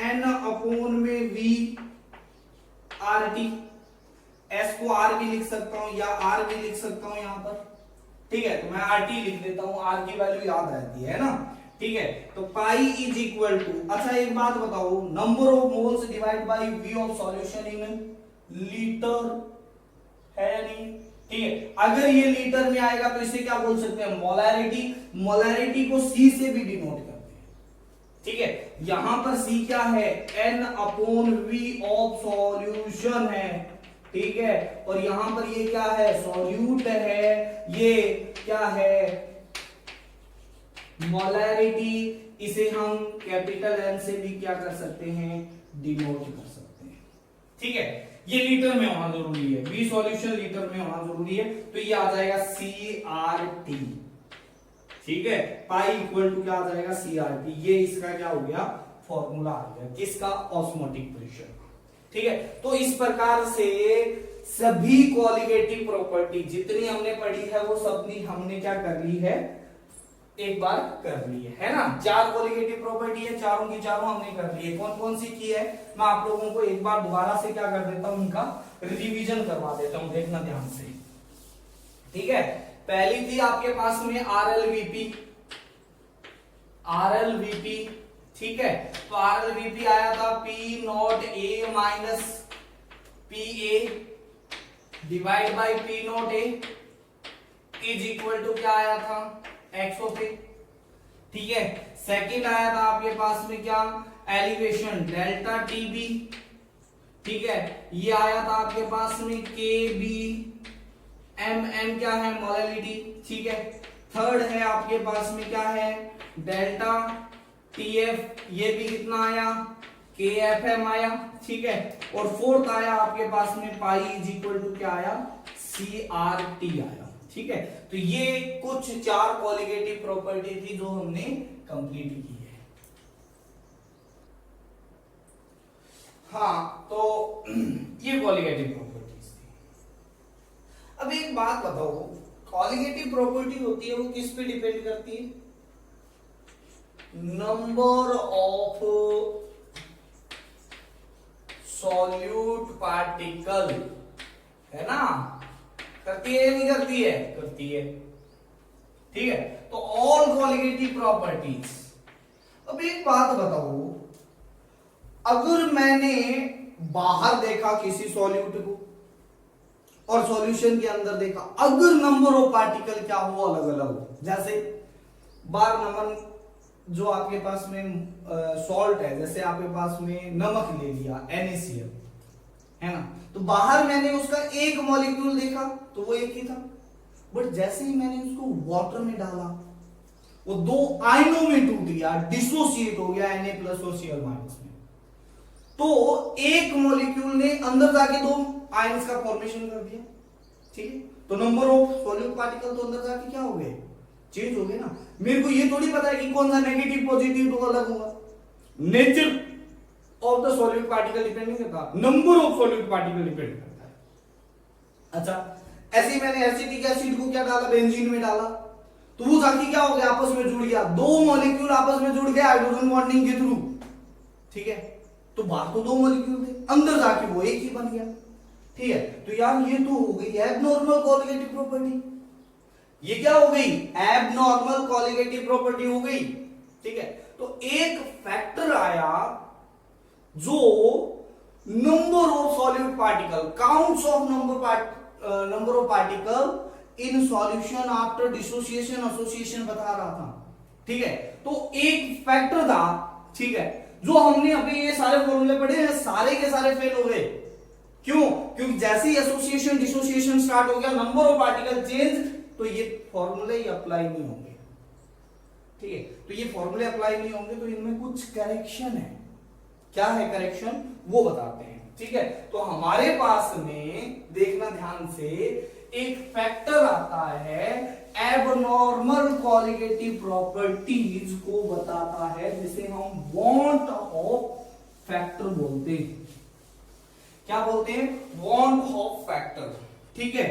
N अपॉन में V RT, S को R भी लिख सकता हूं या R भी लिख सकता हूं यहां पर। ठीक है, तो मैं RT लिख देता हूं, R की वैल्यू याद रहती है ना। ठीक है, तो पाई इज इक्वल टू, अच्छा एक बात बताओ, number of moles divide by V of solution in litre, है या नहीं। ठीक है, अगर ये लीटर में आएगा तो इसे क्या बोल सकते हैं, मोलैरिटी। मोलैरिटी को C से भी डिनोट करते हैं। ठीक है, यहां पर C क्या है, N upon V of solution है, ठीक है, और यहां पर ये क्या है, सॉल्यूट है, ये क्या है, मोलैरिटी। इसे हम कैपिटल N से भी क्या कर सकते हैं, डिनोट कर सकते हैं। ठीक है, ये लीटर में होना जरूरी है, V सॉल्यूशन लीटर में होना जरूरी है, तो ये आ जाएगा CRT। ठीक है, पाई इक्वल टू क्या आ जाएगा, CRT। ये इसका क्या हो गया, फॉर्मूला आ गया, किसका, ऑस्मोटिक प्रेशर। ठीक है, तो इस प्रकार से सभी क्वालिटेटिव प्रॉपर्टी जितनी हमने पढ़ी है वो सबनी हमने क्या कर ली है, एक बार कर ली है ना। 4 क्वालिटेटिव प्रॉपर्टी है, चारों की चारों हमने कर ली है। कौन कौन सी की है, मैं आप लोगों को एक बार दोबारा से क्या कर देता हूं, इनका रिवीजन करवा देता हूं, देखना ध्यान से। ठीक है, पहली थी आपके पास में RLVP, ठीक है, तो RLVP आया था P naught A minus PA divide by P naught A is equal to क्या आया था, X ऑफ A। ठीक है, सेकंड आया था आपके पास में क्या, एलिवेशन डेल्टा TB, ठीक है, ये आया था आपके पास में KB, MM क्या है, मोलैलिटी। ठीक है, थर्ड है आपके पास में क्या है, डेल्टा TF, ये भी कितना आया, KFM आया। ठीक है, और फोर्थ आया आपके पास में पाई इज इक्वल टू क्या आया, CRT आया। ठीक है, तो ये कुछ 4 कॉलिगेटिव प्रॉपर्टी थी जो हमने कंप्लीट की है। हाँ, तो ये कॉलिगेटिव प्रॉपर्टीज थी। अब एक बात बताओ, कॉलिगेटिव प्रॉपर्टी होती है वो किस पे डिपेंड करती है? नंबर ऑफ सॉल्यूट पार्टिकल, है ना? करती है या नहीं करती है? करती है। ठीक है, तो ऑल कॉलिगेटिव प्रॉपर्टीज। अब एक बात बताओ, अगर मैंने बाहर देखा किसी सॉल्यूट को और सॉल्यूशन के अंदर देखा, अगर नंबर ऑफ पार्टिकल क्या हो अलग अलग हो, जैसे बार नंबर जो आपके पास में सॉल्ट है, जैसे आपके पास में नमक ले लिया NaCl, है ना, तो बाहर मैंने उसका एक मॉलिक्यूल देखा तो वो एक ही था, बट जैसे ही मैंने उसको वाटर में डाला वो 2 आयनों में टूट गया, डिसोसिएट हो गया Na+ और Cl- में, तो एक मॉलिक्यूल ने अंदर जाके 2 आयंस का फॉर्मेशन कर दिया। ठीक है, तो नंबर ऑफ सॉल्यूट पार्टिकल तो अंदर जाके क्या हो गए? चेंज हो गए ना। मेरे को ये थोड़ी पता है कि कौन सा नेगेटिव पॉजिटिव तो अलग होगा। Nature of the solute particle depend नहीं करता, number of solute particle depend करता है। अच्छा, ऐसे ही मैंने एसिटिक एसिड को क्या डाला? बेंजीन में डाला, तो वो जाके क्या हो गया? आपस में जुड़ गया, 2 मॉलिक्यूल आपस में जुड़ गए हाइड्रोजन बॉन्डिंग के थ्रू। ठीक है, तो बाहर तो 2 मॉलिक्यूल थे, अंदर जाके वो एक ही बन गया। ठीक है, तो यार ये तो हो गई एबनॉर्मल कॉलिगेटिव प्रॉपर्टी। ये क्या हो गई? एबनॉर्मल कॉलिगेटिव प्रॉपर्टी हो गई। ठीक है, तो एक फैक्टर आया जो number of solute particle, counts of number of particle in solution after dissociation association बता रहा था। ठीक है, तो एक फैक्टर था, ठीक है, जो हमने अभी ये सारे फॉर्मूले पढ़े हैं, सारे के सारे फेल हो गए। क्यों? क्योंकि जैसे ही एसोसिएशन डिसोसिएशन स्टार्ट हो गया, नंबर ऑफ पार्टिकल चेंज, तो ये फॉर्मूले ही अप्लाई नहीं होंगे। ठीक है, तो ये फॉर्मूले अप्लाई नहीं होंगे, तो इनमें कुछ करेक्शन है। क्या है करेक्शन? वो बताते हैं। ठीक है, तो हमारे पास में देखना ध्यान से, एक फैक्टर आता है एबनॉर्मल कॉलिगेटिव प्रॉपर्टीज को बताता है, जिसे हम वांट ऑफ फैक्टर बोलते हैं। क्या बोलते हैं? Want of factor. ठीक है,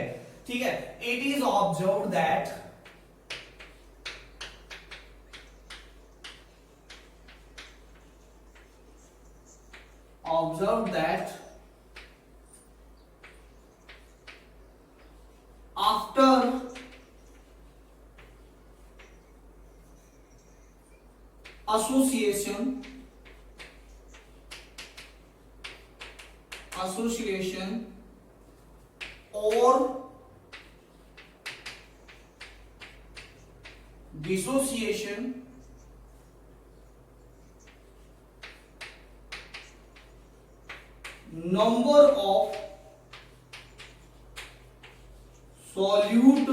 ठीक है, it is observe that after association or dissociation, number of solute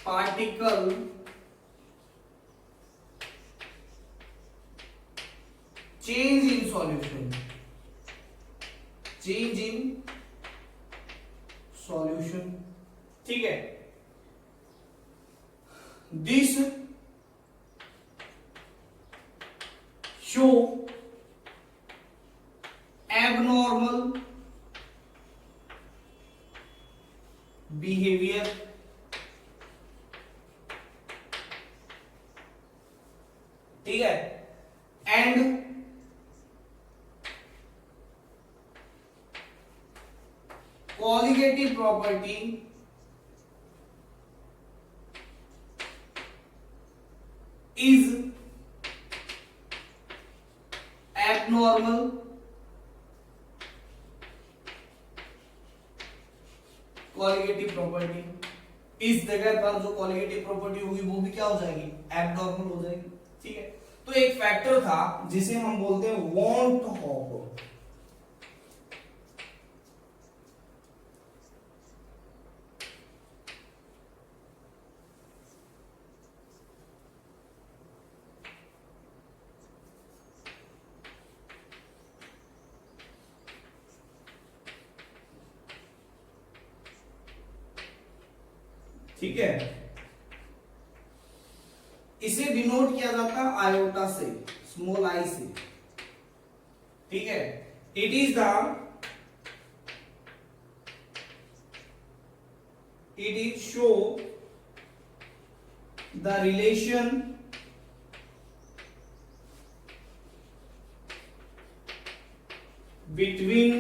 particle change in solution, change in solution। ठीक है, this show abnormal behavior ठीक है, and colligative property is abnormal colligative property. इस जगह पर जो कॉलिगेटिव प्रॉपर्टी होगी वो भी क्या हो जाएगी? एबनॉर्मल हो जाएगी। ठीक है, तो एक फैक्टर था जिसे हम बोलते हैं वांट ऑफ। ठीक है, इसे डिनोट किया जाता है आयोटा से, स्मॉल आई से, ठीक है। It is show the relation between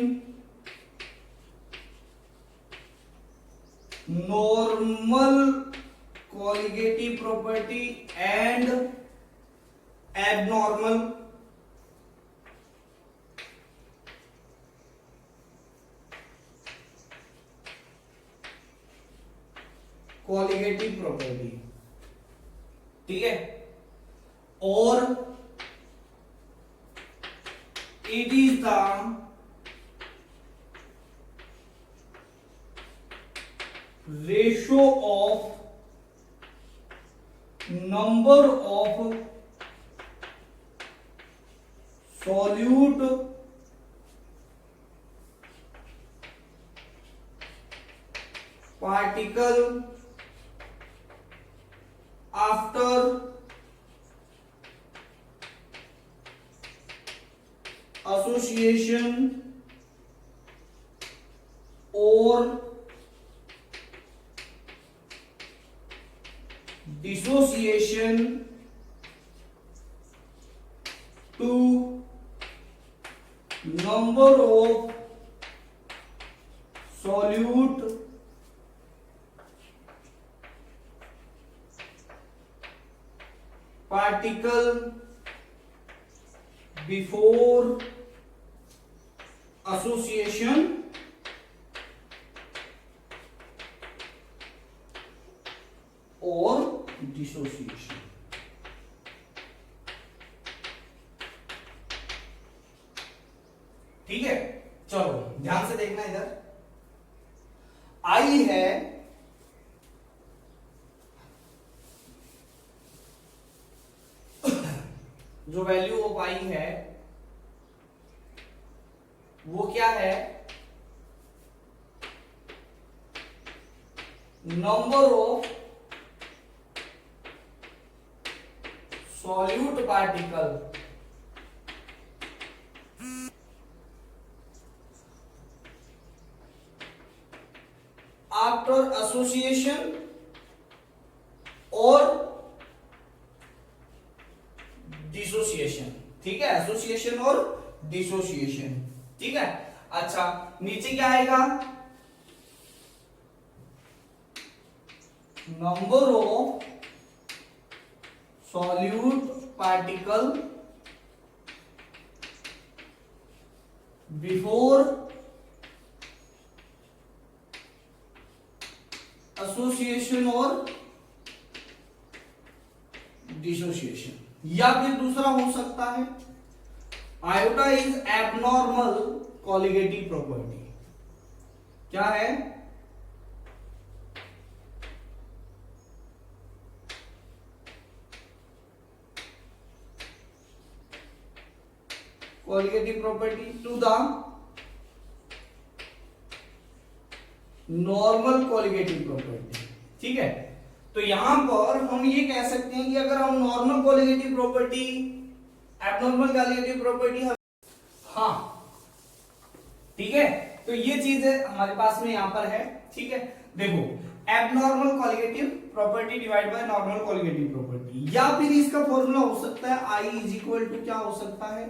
normal colligative property and abnormal colligative property, ठीक है। और it is the ratio of number of solute particle after association or dissociation to number of solute particle before association और dissociation. ठीक है, चलो ध्यान से देखना इधर। आई है जो वैल्यू ऑफ आई है वो क्या है, number of solute particle after association और डिसोसिएशन, ठीक है, एसोसिएशन और डिसोसिएशन, ठीक है। अच्छा, नीचे क्या आएगा, number of solute particle before association और dissociation। या फिर दूसरा हो सकता है iota is abnormal colligative property. क्या है, colligative property to the normal colligative property, ठीक है। तो यहां पर हम ये कह सकते हैं कि अगर हम normal colligative property, abnormal colligative property, हाँ ठीक है, तो ये चीज हमारे पास में यहां पर है, ठीक है। देखो, abnormal colligative property divide by normal colligative property, या फिर इसका फॉर्मूला हो सकता है I इज इक्वल टू क्या हो सकता है,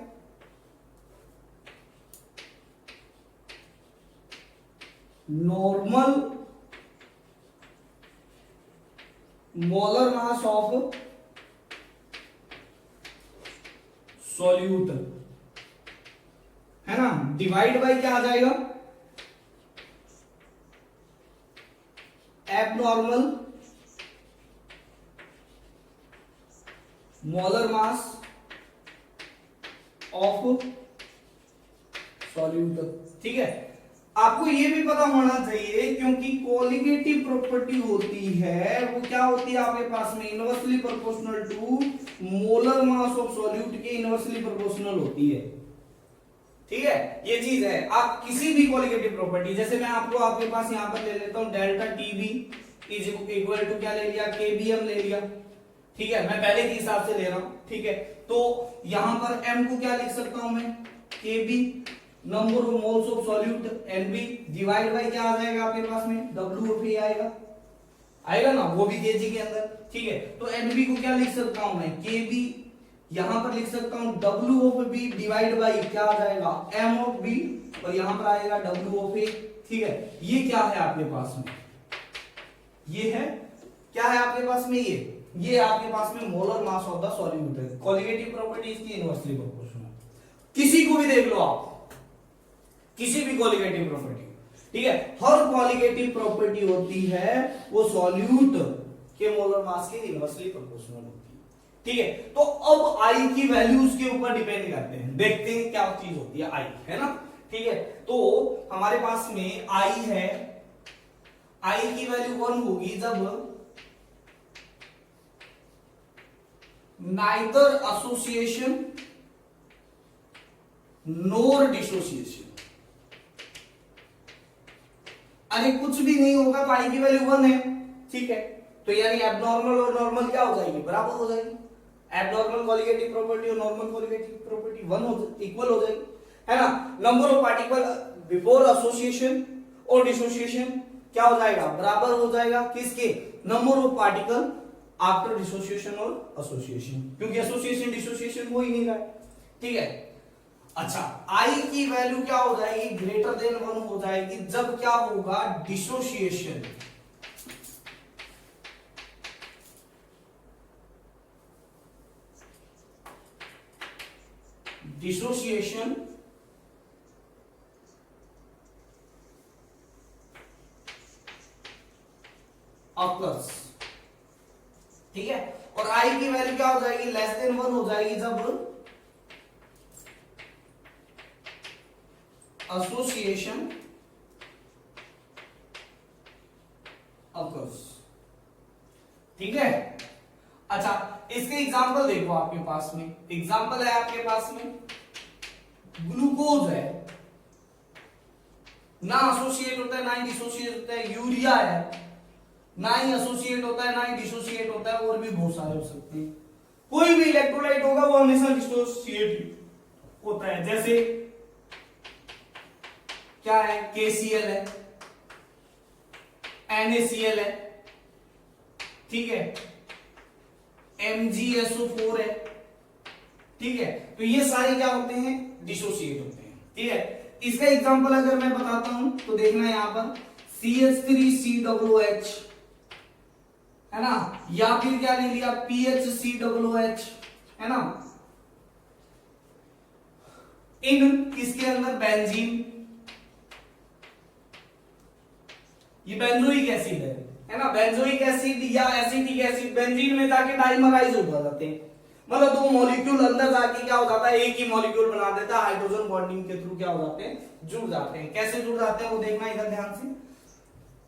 normal molar mass of solute, है ना, डिवाइड बाय क्या आ जाएगा, abnormal molar mass of solute, ठीक है। आपको ये भी पता होना चाहिए क्योंकि कोलिगेटिव प्रॉपर्टी होती है वो क्या होती है आपके पास में, inversely proportional to molar mass of solute के इनवर्सली प्रोपोर्शनल होती है, ठीक है। ये चीज है, आप किसी भी कोलिगेटिव प्रॉपर्टी, जैसे मैं आपको आपके पास यहां पर ले लेता हूं delta TB is equal to क्या ले लिया, केबीएम ले लिया। ठीक है, मैं पहले के हिसाब से ले रहा हूं। ठीक है, तो यहां पर m को क्या लिख सकता हूं मैं, kb number of moles of solute, nb divide by क्या आ जाएगा आपके पास में, w ऑफ a आएगा, आएगा ना, वो भी kg के अंदर। ठीक है, तो nb को क्या लिख सकता हूं मैं, kb, यहां पर लिख सकता हूं w of b divide by क्या आ जाएगा, m ऑफ b, और यहां पर आएगा w ऑफ a। ठीक है, ये क्या है आपके पास में, ये है क्या है आपके पास में, ये आपके पास में molar mass of the solute है। कोलिगेटिव प्रॉपर्टी इसकी इनवर्सली प्रोपोर्शनल, किसी को भी देख लो आप, किसी भी कोलिगेटिव प्रॉपर्टी। ठीक है, हर कोलिगेटिव प्रॉपर्टी होती है वो सॉल्यूट के मोलर मास के इनवर्सली प्रोपोर्शनल होती है। ठीक है, तो अब आई की वैल्यूज के ऊपर डिपेंड करते हैं, देखते हैं क्या चीज होती है आई, है ना। ठीक है, तो हमारे पास में आई है, आई की वैल्यू 1 होगी जब नाइदर एसोसिएशन नोर डिसोसिएशन, अरे कुछ भी नहीं होगा तो आई की वैल्यू 1 है। ठीक है, तो यानी एबनॉर्मल और नॉर्मल क्या हो जाएगी, बराबर हो जाएगी। एबनॉर्मल कोलिगेटिव प्रॉपर्टी और नॉर्मल कोलिगेटिव प्रॉपर्टी 1 इक्वल हो जाएगी, है ना। Number of particle before association और डिसोसिएशन क्या हो जाएगा, बराबर हो जाएगा किसके, number of particle after dissociation और एसोसिएशन, क्योंकि एसोसिएशन डिसोसिएशन हो ही नहीं रहा है। ठीक है, अच्छा आई की वैल्यू क्या हो जाएगी, ग्रेटर देन 1 हो जाएगी जब क्या होगा, डिसोसिएशन। Dissociation occurs. ठीक है, और आई की वैल्यू क्या हो जाएगी, लेस देन 1 हो जाएगी जब एसोसिएशन ऑकर्स। ठीक है, अच्छा इसके एग्जांपल देखो आपके पास में, एग्जांपल है आपके पास में ग्लूकोज है, ना एसोसिएट होता है ना ही डिसोसिएट होता है, यूरिया है, ना ही एसोसिएट होता है ना ही डिसोसिएट होता है, और भी बहुत सारे हो सकते हैं। कोई भी इलेक्ट्रोलाइट होगा वो हमेशा डिसोसिएट होता है, जैसे क्या है, KCl है, NaCl है, ठीक है, MgSO4 है। ठीक है, तो ये सारे क्या होते हैं, डिसोसिएट होते हैं। ठीक है, इसका एग्जांपल अगर मैं बताता हूं तो देखना यहां पर CH3COOH है ना, या फिर क्या ले लिया PHCOOH है ना, इन किसके अंदर, बेंजीन, ये बेंजोइक एसिड है ना, बेंजोइक एसिड या एसिटिक एसिड बेंजीन में जाके डाइमराइज हो जाते हैं, मतलब दो मॉलिक्यूल अंदर जाके क्या हो जाता है, एक ही मॉलिक्यूल बना देता है, हाइड्रोजन बॉन्डिंग के थ्रू क्या हो जाते हैं, जुड़ जाते हैं। कैसे जुड़ जाते हैं वो देखना इधर ध्यान से,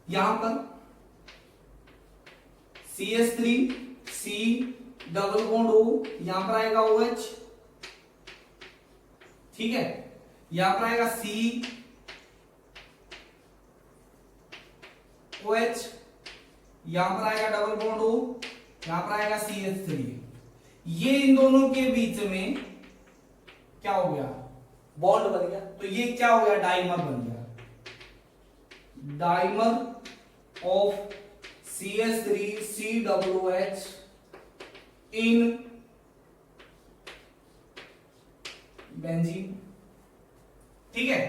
यहां पर CH3C डबल बॉन्ड O, यहां पर आएगा OH, ठीक है, यहां पर आएगा C OH, यहां पर आएगा डबल बॉन्ड O, यहां पर आएगा CH3, ये इन दोनों के बीच में क्या हो गया, बॉन्ड बन गया, तो ये क्या हो गया, डाइमर बन गया, dimer of CH3COOH in benzene. ठीक है,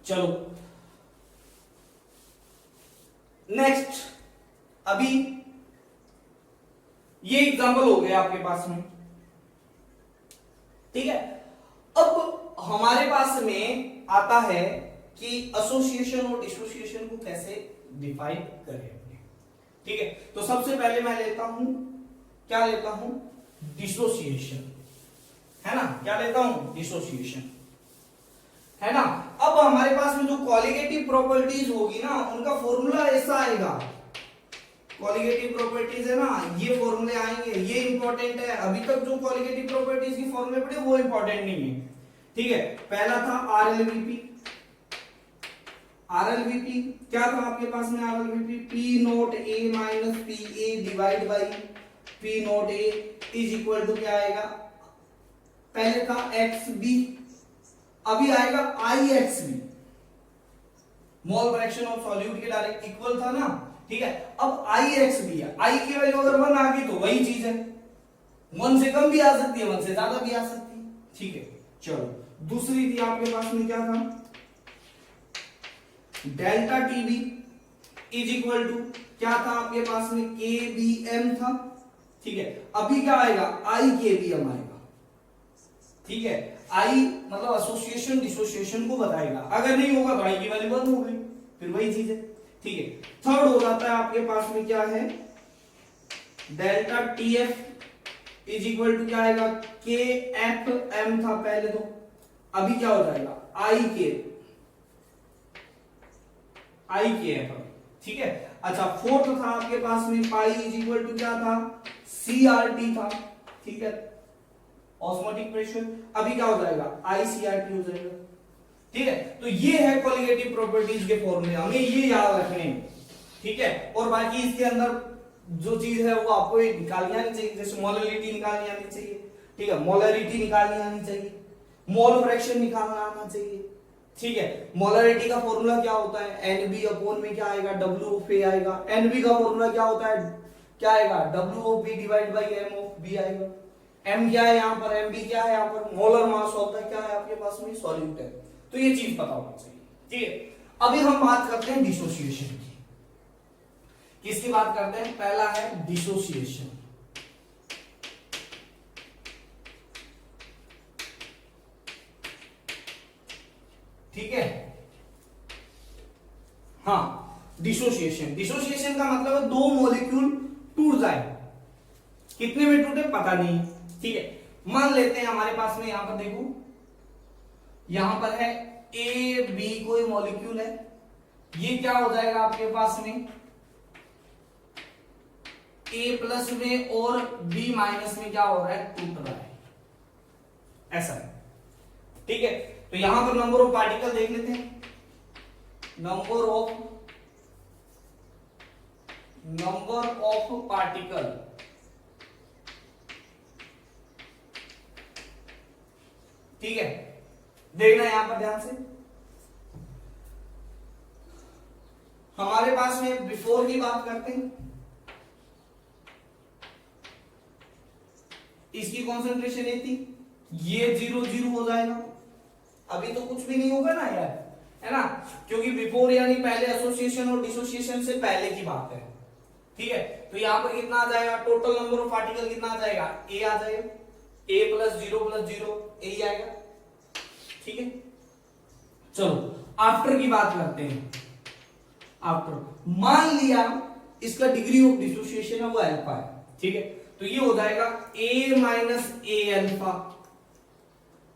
चलो नेक्स्ट, अभी ये एग्जांपल हो गया आपके पास में। ठीक है, अब हमारे पास में आता है कि एसोसिएशन और डिसोसिएशन को कैसे डिफाइन करें। ठीक है, तो सबसे पहले मैं लेता हूं, क्या लेता हूं, डिसोसिएशन, है ना, क्या लेता हूं, डिसोसिएशन, है ना। अब हमारे पास में जो कॉलिगेटिव प्रॉपर्टीज होगी ना, उनका फॉर्मूला ऐसा आएगा, कॉलिगेटिव प्रॉपर्टीज है ना, ये फॉर्मूले आएंगे, ये इंपॉर्टेंट है। अभी तक जो कॉलिगेटिव प्रॉपर्टीज की फॉर्मूले पढ़े वो इंपॉर्टेंट नहीं है। ठीक है, पहला था RLVP, RLVP क्या था आपके पास में, RLVP P naught A minus PA divide by P naught A is equal to क्या आएगा, पहले था XB, अभी आएगा IXB, mole fraction of solute के डायरेक्ट इक्वल था ना, ठीक है। अब IXB है, I की वैल्यू अगर 1 आ गई तो वही चीज है, 1 से कम भी आ सकती है, 1 से ज्यादा भी आ सकती है, ठीक है। चलो दूसरी थी आपके पास में क्या था, delta TB is equal to क्या था आपके पास में, KBM था, ठीक है। अभी क्या आएगा, IKBM आएगा, ठीक है। I मतलब एसोसिएशन डिसोसिएशन को बताएगा, अगर नहीं होगा तो I की वैल्यू 1 हो गई, फिर वही चीज है, ठीक है। थर्ड हो जाता है आपके पास में क्या है, delta TF is equal to क्या आएगा, KFM था पहले तो, अभी क्या हो जाएगा, IKF, ठीक है। अच्छा फोर्थ था आपके पास में पाई इज इक्वल टू क्या था, CRT था, ठीक है, ऑस्मोटिक प्रेशर, अभी क्या हो जाएगा, ICRT हो जाएगा, ठीक है। तो ये है कोलिगेटिव प्रॉपर्टीज के फॉर्मूले, हमें ये याद रखने, ठीक है। और बाकी इसके अंदर जो चीज है वो आपको निकालनी आनी चाहिए, जैसे मोलरिटी निकालनी आनी चाहिए, ठीक है, मोलरिटी निकालनी आनी चाहिए, मोल फ्रैक्शन निकालना आना चाहिए, ठीक है। मोलरिटी का फॉर्मूला क्या होता है, NB अपॉन में क्या आएगा, W ऑफ A आएगा, NB का फॉर्मूला क्या होता है, क्या आएगा, W of B divide by M of B आएगा, M क्या है यहाँ पर, MB क्या है यहाँ पर, मोलर मास होता है क्या है आपके पास में, सॉल्यूट है, तो ये चीज पता होना चाहिए, ठीक है। अभी हम बात करते हैं डिसोसिएशन की, किसकी बात करते हैं, पहला है डिसोसिएशन, ठीक है। हाँ डिसोसिएशन, डिसोसिएशन का मतलब है दो मॉलिक्यूल टूट जाए, कितने में टूटे पता नहीं, ठीक है। मान लेते हैं हमारे पास में यहां पर देखो, यहां पर है A B कोई मॉलिक्यूल है, ये क्या हो जाएगा आपके पास में, A प्लस में और B माइनस में क्या हो रहा है, टूट रहा है, ऐसा है, ठीक है। तो यहां पर नंबर ऑफ पार्टिकल देख लेते हैं, नंबर ऑफ पार्टिकल, ठीक है, देखना यहां पर ध्यान से, हमारे पास में बिफोर की बात करते हैं, इसकी कॉन्सेंट्रेशन ये थी, ये 0 0 हो जाएगा, अभी तो कुछ भी नहीं होगा ना यार, है ना, क्योंकि बिफोर यानी पहले एसोसिएशन और डिसोसिएशन से पहले की बात है, ठीक है। तो यहां पर कितना आ जाएगा, टोटल नंबर ऑफ पार्टिकल कितना आ जाएगा, A आ जाएगा, A प्लस 0 A ही आएगा, ठीक है। चलो आफ्टर की बात करते हैं, आफ्टर मान लिया इसका डिग्री ऑफ डिसोसिएशन है वो अल्फा है, ठीक है, तो ये हो जाएगा A माइनस A अल्फा,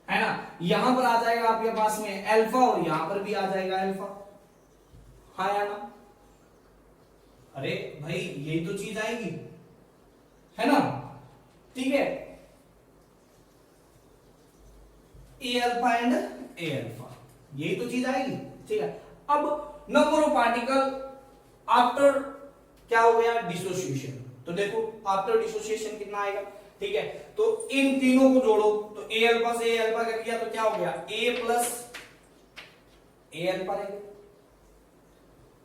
है ना, यहां पर आ जाएगा आपके पास में अल्फा और यहां पर भी आ जाएगा अल्फा, हाँ या ना, अरे भाई यही तो चीज आएगी, है ना, ठीक है, A alpha and A alpha, यही तो चीज आएगी, ठीक है। अब नंबर ऑफ पार्टिकल आफ्टर क्या हो गया, डिसोसिएशन, तो देखो आफ्टर डिसोसिएशन कितना आएगा, ठीक है। तो इन तीनों को जोड़ो, तो A अल्फा से A अल्फा कर दिया तो क्या हो गया, A प्लस A अल्फा रहेगा,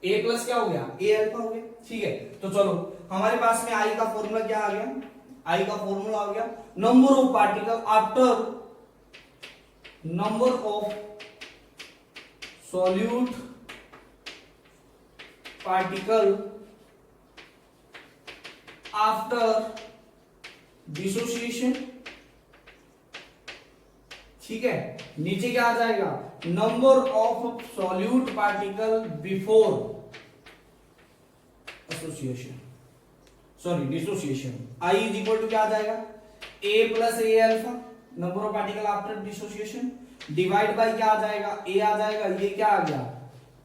A प्लस क्या हो गया, A अल्फा हो गया, ठीक है। तो चलो हमारे पास में I का फॉर्मूला क्या आ गया, I का फॉर्मूला आ गया number of particle after number of solute particle after dissociation, ठीक है। नीचे क्या आ जाएगा, number of solute particle before association, sorry dissociation, I is equal to क्या आ जाएगा, A plus A alpha, number of particle after dissociation, divide by क्या आ जाएगा, A आ जाएगा, ये क्या आ गया,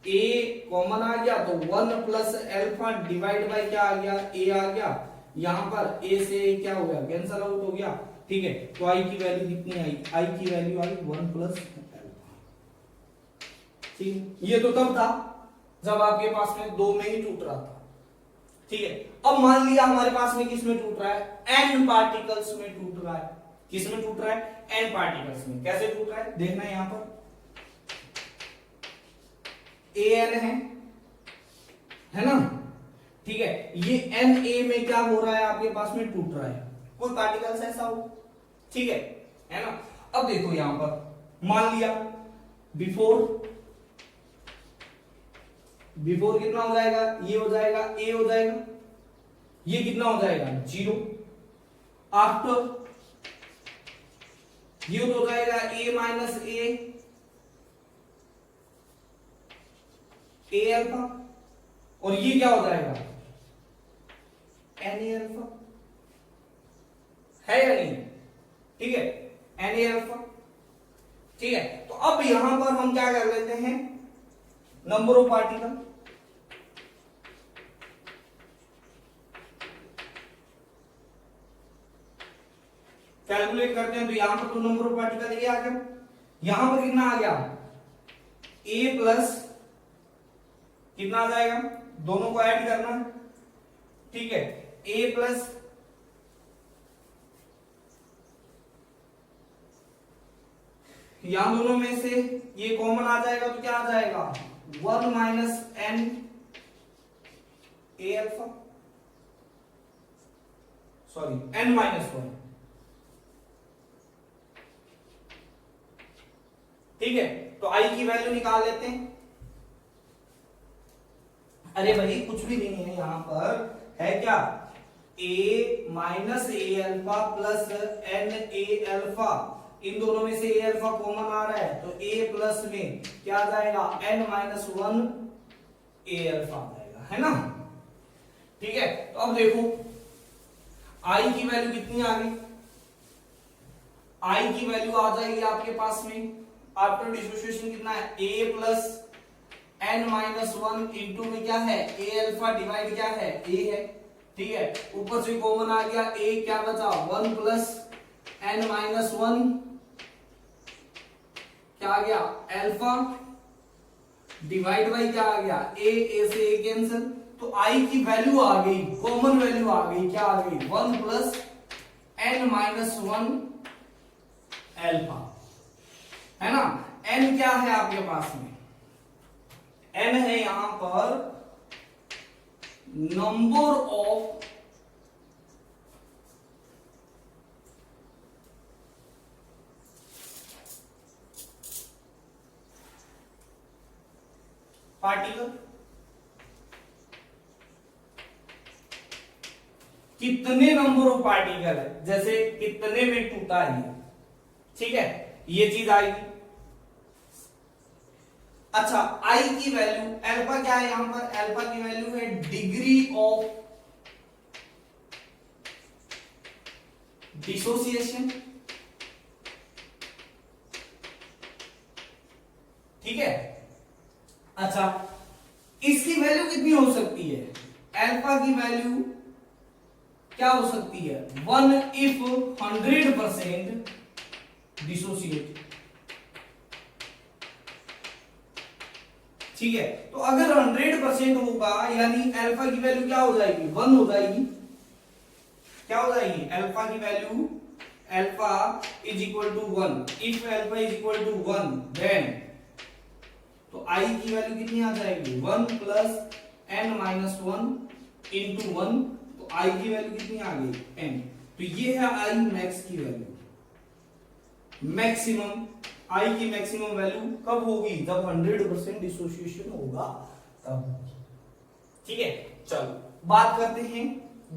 A कॉमन आ गया तो 1 प्लस अल्फा डिवाइड बाय क्या आ गया, A आ गया, यहां पर A से क्या हो गया, कैंसल आउट हो गया, ठीक है। तो I की वैल्यू कितनी आई, I की वैल्यू आई 1 प्लस अल्फा, ठीक है। ये तो तब था जब आपके पास में 2 में ही टूट रहा था। ठीक है, अब मान लिया हमारे पास में किस में टूट रहा है, n पार्टिकल्स में टूट रहा है। किस में टूट रहा है, n पार्टिकल्स में। कैसे टूट रहा है देखना, यहां पर an है ना, ठीक है। ये Na में क्या हो रहा है, आपके पास में टूट रहा है, कोई पार्टिकल्स ऐसा हो, ठीक है ना। अब देखो यहां पर मान लिया बिफोर कितना हो जाएगा, ये हो जाएगा a हो जाएगा, ये कितना हो जाएगा 0। आफ्टर ये तो हो जाएगा a माइनस a अल्फा, और ये क्या हो जाएगा Na अल्फा, है या नहीं, ठीक है Na अल्फा। ठीक है, तो अब यहां पर हम क्या कर लेते हैं, नंबर ऑफ पार्टिकल, कैलकुलेट करते हैं। तो यहां पर तो नंबर ऑफ पार्टिकल ये आ गया, यहां पर कितना आ गया a प्लस कितना आ जाएगा, दोनों को ऐड करना है, ठीक है। a प्लस यहां दोनों में से ये कॉमन आ जाएगा तो क्या आ जाएगा 1 minus n a alpha, sorry n minus 1, ठीक है। तो i की वैल्यू निकाल लेते हैं। अरे भाई कुछ भी नहीं है, यहां पर है क्या a minus a alpha plus n a alpha, इन दोनों में से a अल्फा कॉमन आ रहा है तो a प्लस में क्या आ जाएगा n माइनस 1 a अल्फा आ जाएगा, है ना, ठीक है। तो अब देखो i की वैल्यू कितनी आ गई, i की वैल्यू आ जाएगी आपके पास में आफ्टर डिसोसिएशन कितना है a plus n minus 1 into में क्या है a अल्फा डिवाइड क्या है a है, ठीक है। ऊपर से कॉमन आ गया a, क्या बचा 1 प्लस n माइनस 1 क्या आ गया अल्फा डिवाइड बाई क्या आ गया a से a कैंसिल, तो i की वैल्यू आ गई, कॉमन वैल्यू आ गई, क्या आ गई 1 प्लस n माइनस 1 अल्फा, है ना। n क्या है आपके पास में, n है यहां पर नंबर ऑफ पार्टिकल, कितने नंबर ऑफ पार्टिकल है, जैसे कितने में टूटा है, ठीक है, ये चीज आएगी। अच्छा I की वैल्यू, अल्फा क्या है यहां पर, अल्फा की वैल्यू है डिग्री ऑफ डिसोसिएशन, ठीक है। अच्छा इसकी वैल्यू कितनी हो सकती है, अल्फा की वैल्यू क्या हो सकती है 1 इफ 100% डिसोसिएट, ठीक है। तो अगर 100% होगा यानी अल्फा की वैल्यू क्या हो जाएगी 1 हो जाएगी, क्या हो जाएगी अल्फा की value, alpha is equal to 1, if alpha is equal to 1 then तो i की वैल्यू कितनी आ जाएगी 1 प्लस n माइनस 1 इंटू 1, तो i की वैल्यू कितनी आ गई n, तो ये है i मैक्स की वैल्यू, मैक्सिमम I की मैक्सिमम वैल्यू कब होगी, जब 100% डिसोसिएशन होगा तब, ठीक है। चलो बात करते हैं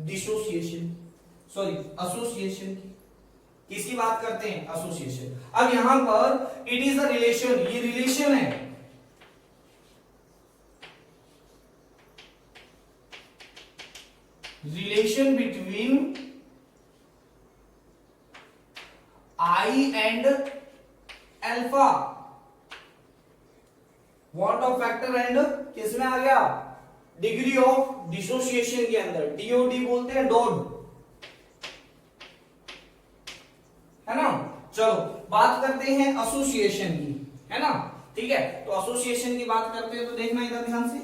डिसोसिएशन, सॉरी एसोसिएशन की, किसकी बात करते हैं एसोसिएशन। अब यहां पर इट इज अ रिलेशन, ये रिलेशन है, relation between I and alpha, what of factor and किसमें आ गया डिग्री ऑफ डिसोसिएशन के अंदर, डीओडी बोलते हैं डॉड, है ना। चलो बात करते हैं एसोसिएशन की, है ना। ठीक है, तो एसोसिएशन की बात करते हैं तो देखना इधर ध्यान से।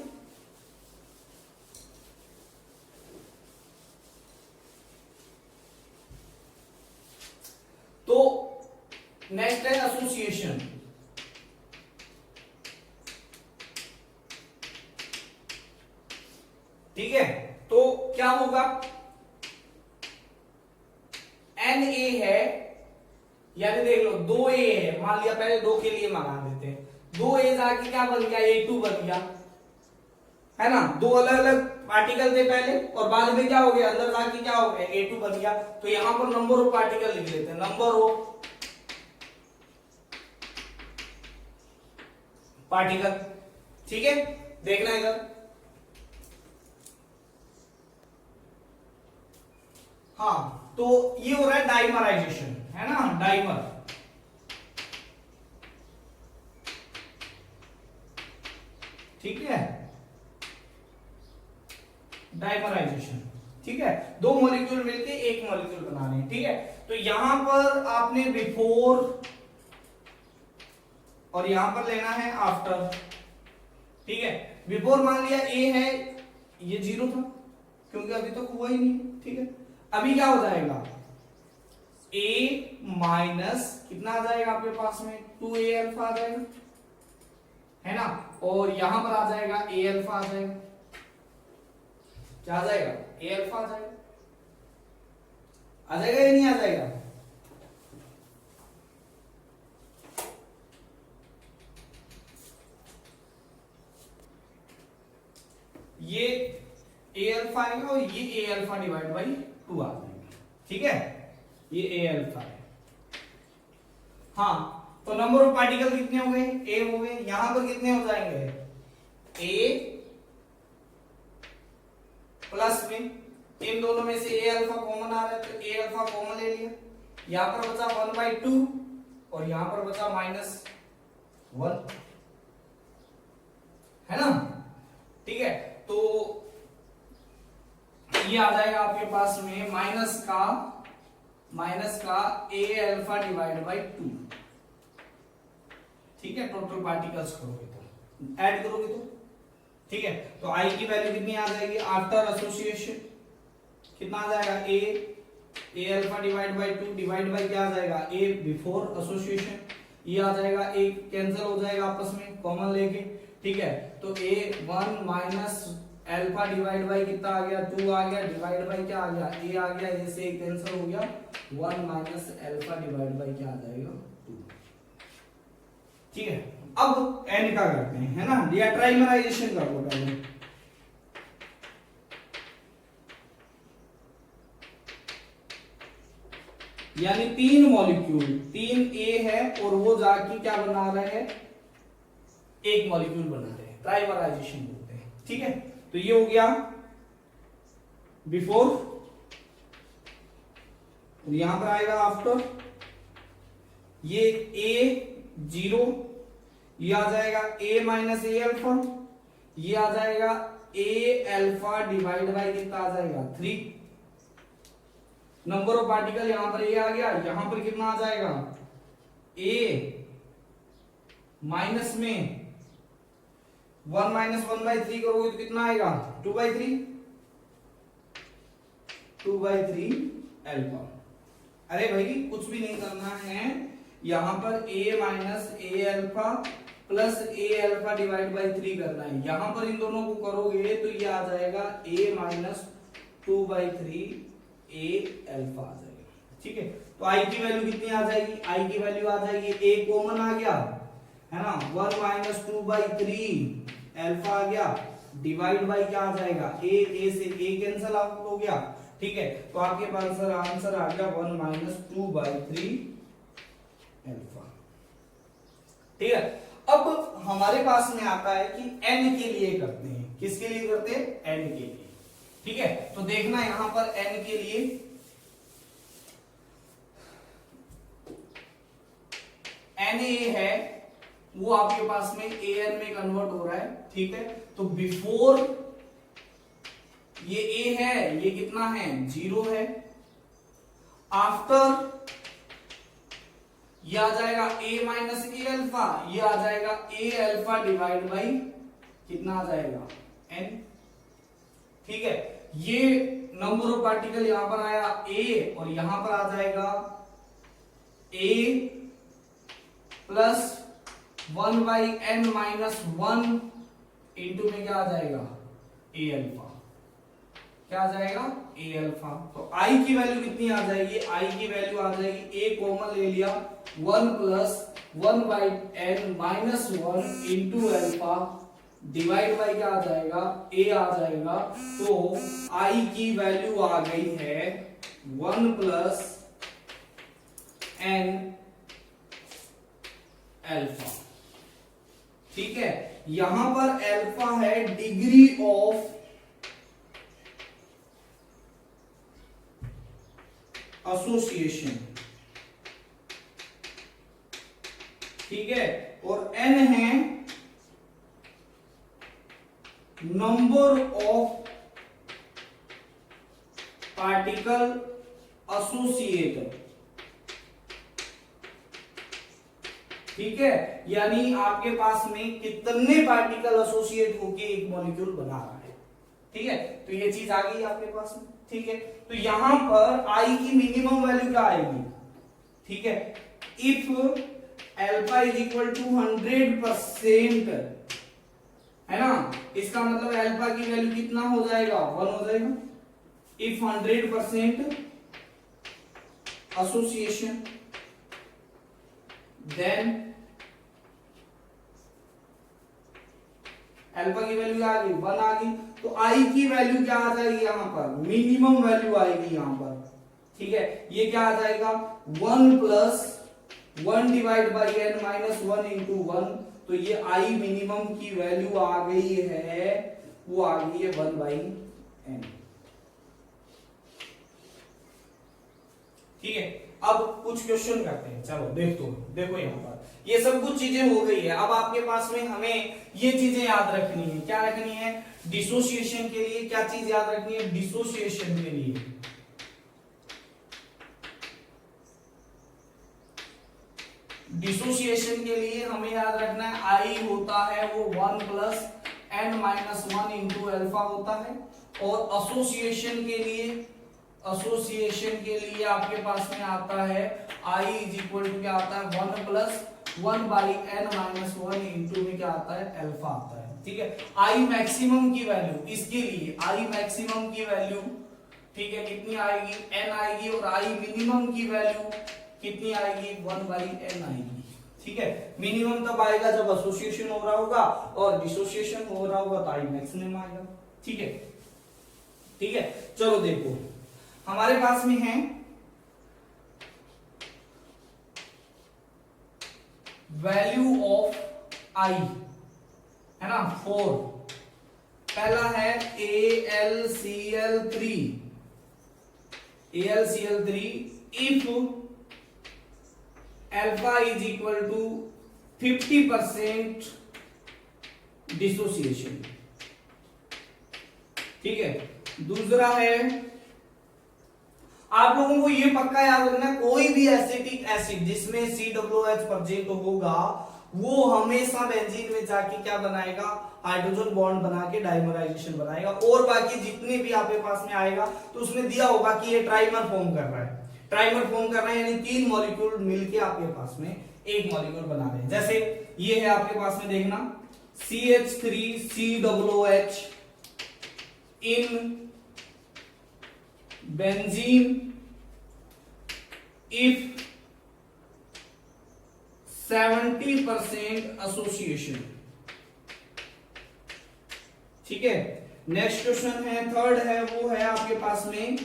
तो नेक्स्ट है एसोसिएशन। ठीक है, तो क्या होगा, एन ए है, यानी देख लो 2 ए है, मान लिया पहले 2 के लिए मंगा देते हैं, 2 ए जाके क्या बन गया, A2 बन गया, है ना। 2 अलग अलग पार्टिकल थे पहले और बाद में क्या हो गया, अंदर जाके क्या हो गया, A2 बन गया। तो यहां पर नंबर ऑफ पार्टिकल लिख लेते हैं, नंबर ऑफ पार्टिकल। ठीक है, देखना इधर, हाँ, तो ये हो रहा है डाइमराइजेशन, है ना, डाइमर। ठीक है, डाइमराइजेशन। ठीक है, 2 मॉलिक्यूल मिलके एक मॉलिक्यूल बना रहे हैं। ठीक है, तो यहां पर आपने बिफोर और यहां पर लेना है आफ्टर। ठीक है, बिफोर मान लिया ए है, ये 0 था क्योंकि अभी तक हुआ ही नहीं। ठीक है, अभी क्या हो जाएगा, ए माइनस कितना आ जाएगा आपके पास में, 2a अल्फा आ जाएगा, है ना, और यहां पर आ जाएगा a अल्फा आ जाएगा, क्या आ जाएगा, a अल्फा आ जाएगा, आ जाएगा या नहीं आ जाएगा। ये a अल्फा आएगा और ये a अल्फा डिवाइड बाई 2 आ जाएगा। ठीक है, ये a अल्फा है। हाँ, तो नंबर ऑफ पार्टिकल कितने हो गए, a हो गए, यहां पर कितने हो जाएंगे, a प्लस में इन दोनों में से a अल्फा कॉमन आ रहा है तो a अल्फा कॉमन ले लिया, यहां पर बचा 1/2 और यहां पर बचा -1, है ना। ठीक है, तो ये आ जाएगा आपके पास में माइनस का a अल्फा डिवाइड बाई 2। ठीक है, टोटल पार्टिकल्स करोगे तो ऐड करोगे तो, ठीक है, तो आई की वैल्यू कितनी आ जाएगी आफ्टर एसोसिएशन, कितना आ जाएगा, a alpha divide by 2 divide by क्या आ जाएगा, a बिफोर एसोसिएशन, ये आ जाएगा, a कैंसिल हो जाएगा आपस में कॉमन लेके। ठीक है, तो a1 minus alpha divide by कितना आ गया, 2 आ गया, डिवाइड बाई क्या आ गया, a आ गया, a से कैंसिल हो गया, 1 माइनस अल्फा डिवाइड बाई क्या आ जाएगा, 2। ठीक है, अब n का करते हैं, है ना, या ट्राइमराइजेशन कर लो पहले। यानी 3 मॉलिक्यूल, 3 ए है और वो जाके क्या बना रहे हैं, एक मॉलिक्यूल बना रहे हैं, ट्राइमराइजेशन बोलते हैं। ठीक है, तो ये हो गया बिफोर और यहां पर आएगा आफ्टर, ये a 0, ये आ जाएगा a माइनस a अल्फा, ये आ जाएगा a अल्फा डिवाइड बाई कितना आ जाएगा, 3। नंबर ऑफ पार्टिकल यहां पर a आ गया, यहां पर कितना आ जाएगा, a माइनस में 1 माइनस 1/3 करोगे तो कितना आएगा, 2/3 अल्फा। अरे भाई कुछ भी नहीं करना है, यहां पर a minus a alpha plus a alpha divide by 3 करना है, यहां पर इन दोनों को करोगे तो ये आ जाएगा a माइनस 2/3 a अल्फा आ जाएगा। ठीक है, तो i की वैल्यू कितनी आ जाएगी, i की वैल्यू आ जाएगी, a कॉमन आ गया, है ना, 1 माइनस 2/3 अल्फा आ गया, डिवाइड बाई क्या आ जाएगा, a से a कैंसिल आउट हो गया। ठीक है, तो आपके पास आंसर आ गया 1 माइनस 2/3 अल्फा। ठीक है, अब हमारे पास में आता है कि n के लिए करते हैं, किसके लिए करते हैं, n के लिए। ठीक है, तो देखना यहां पर n के लिए, Na है वो आपके पास में An में कन्वर्ट हो रहा है। ठीक है, तो बिफोर ये A है, ये कितना है, 0 है, आफ्टर ये आ जाएगा a माइनस ए अल्फा, ये आ जाएगा a अल्फा डिवाइड बाई कितना आ जाएगा n। ठीक है, ये नंबर ऑफ पार्टिकल यहां पर आया a और यहां पर आ जाएगा a plus 1 by n minus 1 into में क्या आ जाएगा a अल्फा, क्या आ जाएगा a अल्फा। तो i की वैल्यू कितनी आ जाएगी, i की वैल्यू आ जाएगी a कॉमन ले लिया 1 plus 1 by n minus 1 into alpha divide by क्या आ जाएगा a आ जाएगा। तो i की वैल्यू आ गई है 1 प्लस n अल्फा। ठीक है, यहां पर अल्फा है डिग्री ऑफ एसोसिएशन, ठीक है, और n है नंबर ऑफ पार्टिकल एसोसिएटेड। ठीक है, यानी आपके पास में कितने पार्टिकल एसोसिएट होके एक मॉलिक्यूल बना रहा है। ठीक है, तो ये चीज आ गई आपके पास में। ठीक है, तो यहां पर I की मिनिमम वैल्यू क्या आएगी। ठीक है, if alpha is equal to 100%, है ना, इसका मतलब अल्फा की वैल्यू कितना हो जाएगा 1 हो जाएगा। इफ 100% एसोसिएशन देन अल्फा की वैल्यू आ गई 1 आ गई। तो I की वैल्यू क्या आ जाएगी, यहां पर मिनिमम वैल्यू आएगी यहां पर। ठीक है, ये क्या आ जाएगा 1 plus 1 divide by n minus 1 into 1। तो ये I मिनिमम की वैल्यू आ गई है, वो आ गई है 1 बाई n। ठीक है, अब कुछ क्वेश्चन करते हैं। चलो देखो यहां पर ये सब कुछ चीजें हो गई है। अब आपके पास में हमें ये चीजें याद रखनी है। क्या रखनी है, डिसोसिएशन के लिए क्या चीज याद रखनी है, डिसोसिएशन के लिए हमें याद रखना है I होता है वो 1 plus n minus 1 into alpha होता है। और एसोसिएशन के लिए आपके पास में आता है I इज इक्वल टू क्या आता है 1 plus 1 by n minus 1 into में क्या आता है अल्फा आता है। ठीक है, I मैक्सिमम की वैल्यू इसके लिए I मैक्सिमम की वैल्यू ठीक है कितनी आएगी n आएगी, और I मिनिमम की वैल्यू कितनी आएगी 1 बाई n आएगी। ठीक है, मिनिमम तब आएगा जब एसोसिएशन हो रहा होगा और डिसोसिएशन हो रहा होगा तो I मैक्सिमम आएगा। ठीक है, चलो देखो हमारे पास में है वैल्यू ऑफ I, है ना 4। पहला है AlCl3 if alpha is equal to 50% dissociation. ठीक है, दूसरा है आप लोगों को ये पक्का याद रखना, कोई भी एसिटिक एसिड जिसमें COOH प्रेजेंट होगा वो हमेशा बेंजीन में जाके क्या बनाएगा, हाइड्रोजन बॉन्ड बना के डाइमराइजेशन बनाएगा। और बाकी जितने भी आपके पास में आएगा तो उसमें दिया होगा कि ये ट्राइमर फॉर्म कर रहा है, यानी 3 मॉलिक्यूल मिलके आपके पास में एक मॉलिक्यूल बना रहे हैं। जैसे ये है आपके पास में देखना CH3COOH in benzene if 70% association. ठीक है, नेक्स्ट क्वेश्चन है, थर्ड है, वो है आपके पास में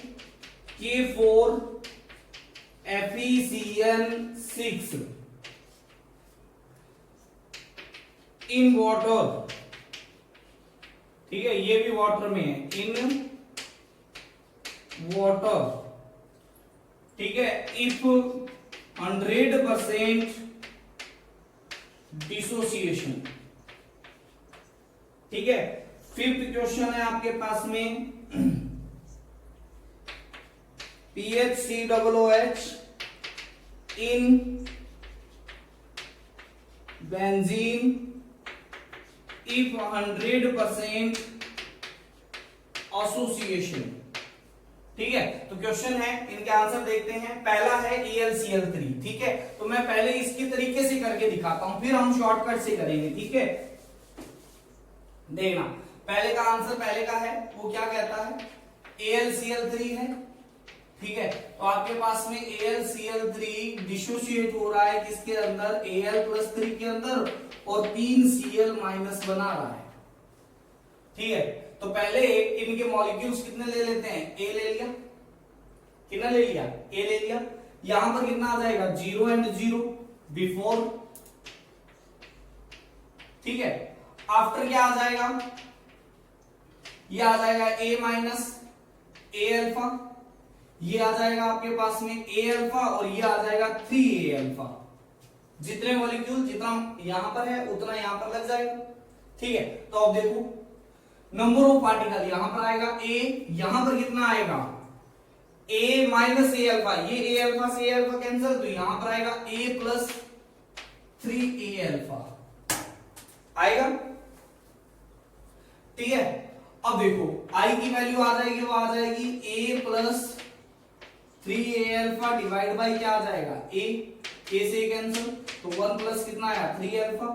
K4FeCN6 इन वाटर। ठीक है, ये भी वाटर में है, इन वाटर। ठीक है, इफ 100% डिसोसिएशन। ठीक है, फिफ्थ क्वेश्चन है आपके पास में PHCOOH in benzene if 100% association. ठीक है, तो क्वेश्चन है, इनके आंसर देखते हैं। पहला है AlCl3। ठीक है, तो मैं पहले इसकी तरीके से करके दिखाता हूं, फिर हम शॉर्टकट से करेंगे। ठीक है, देखना पहले का आंसर, पहले का है वो क्या कहता है, AlCl3 है। ठीक है, तो आपके पास में AlCl3 डिसोसिएट हो रहा है किसके अंदर, Al+3 के अंदर, और 3 Cl- बना रहा है। ठीक है, तो पहले इनके मॉलिक्यूल्स कितने ले लेते हैं, A ले लिया, कितना ले लिया, A ले लिया। यहां पर कितना आ जाएगा, 0 and 0 बिफोर। ठीक है, आफ्टर क्या आ जाएगा, ये आ जाएगा A अल्फा, ये आ जाएगा आपके पास में A अल्फा, और ये आ जाएगा 3A अल्फा। जितने मॉलिक्यूल जितना यहां पर है उतना यहां पर लग जाएगा। ठीक है, तो अब देखो नंबर ऑफ पार्टिकल यहां पर आएगा A, यहां पर कितना आएगा, A माइनस A अल्फा, ये A अल्फा से A अल्फा कैंसिल, तो यहां पर आएगा A प्लस 3A अल्फा आएगा। ठीक है, अब देखो I की वैल्यू आ जाएगी, वो आ जाएगी A plus 3A alpha divide by क्या आ जाएगा, A से कैंसिल, तो 1 प्लस कितना आया, 3 अल्फा।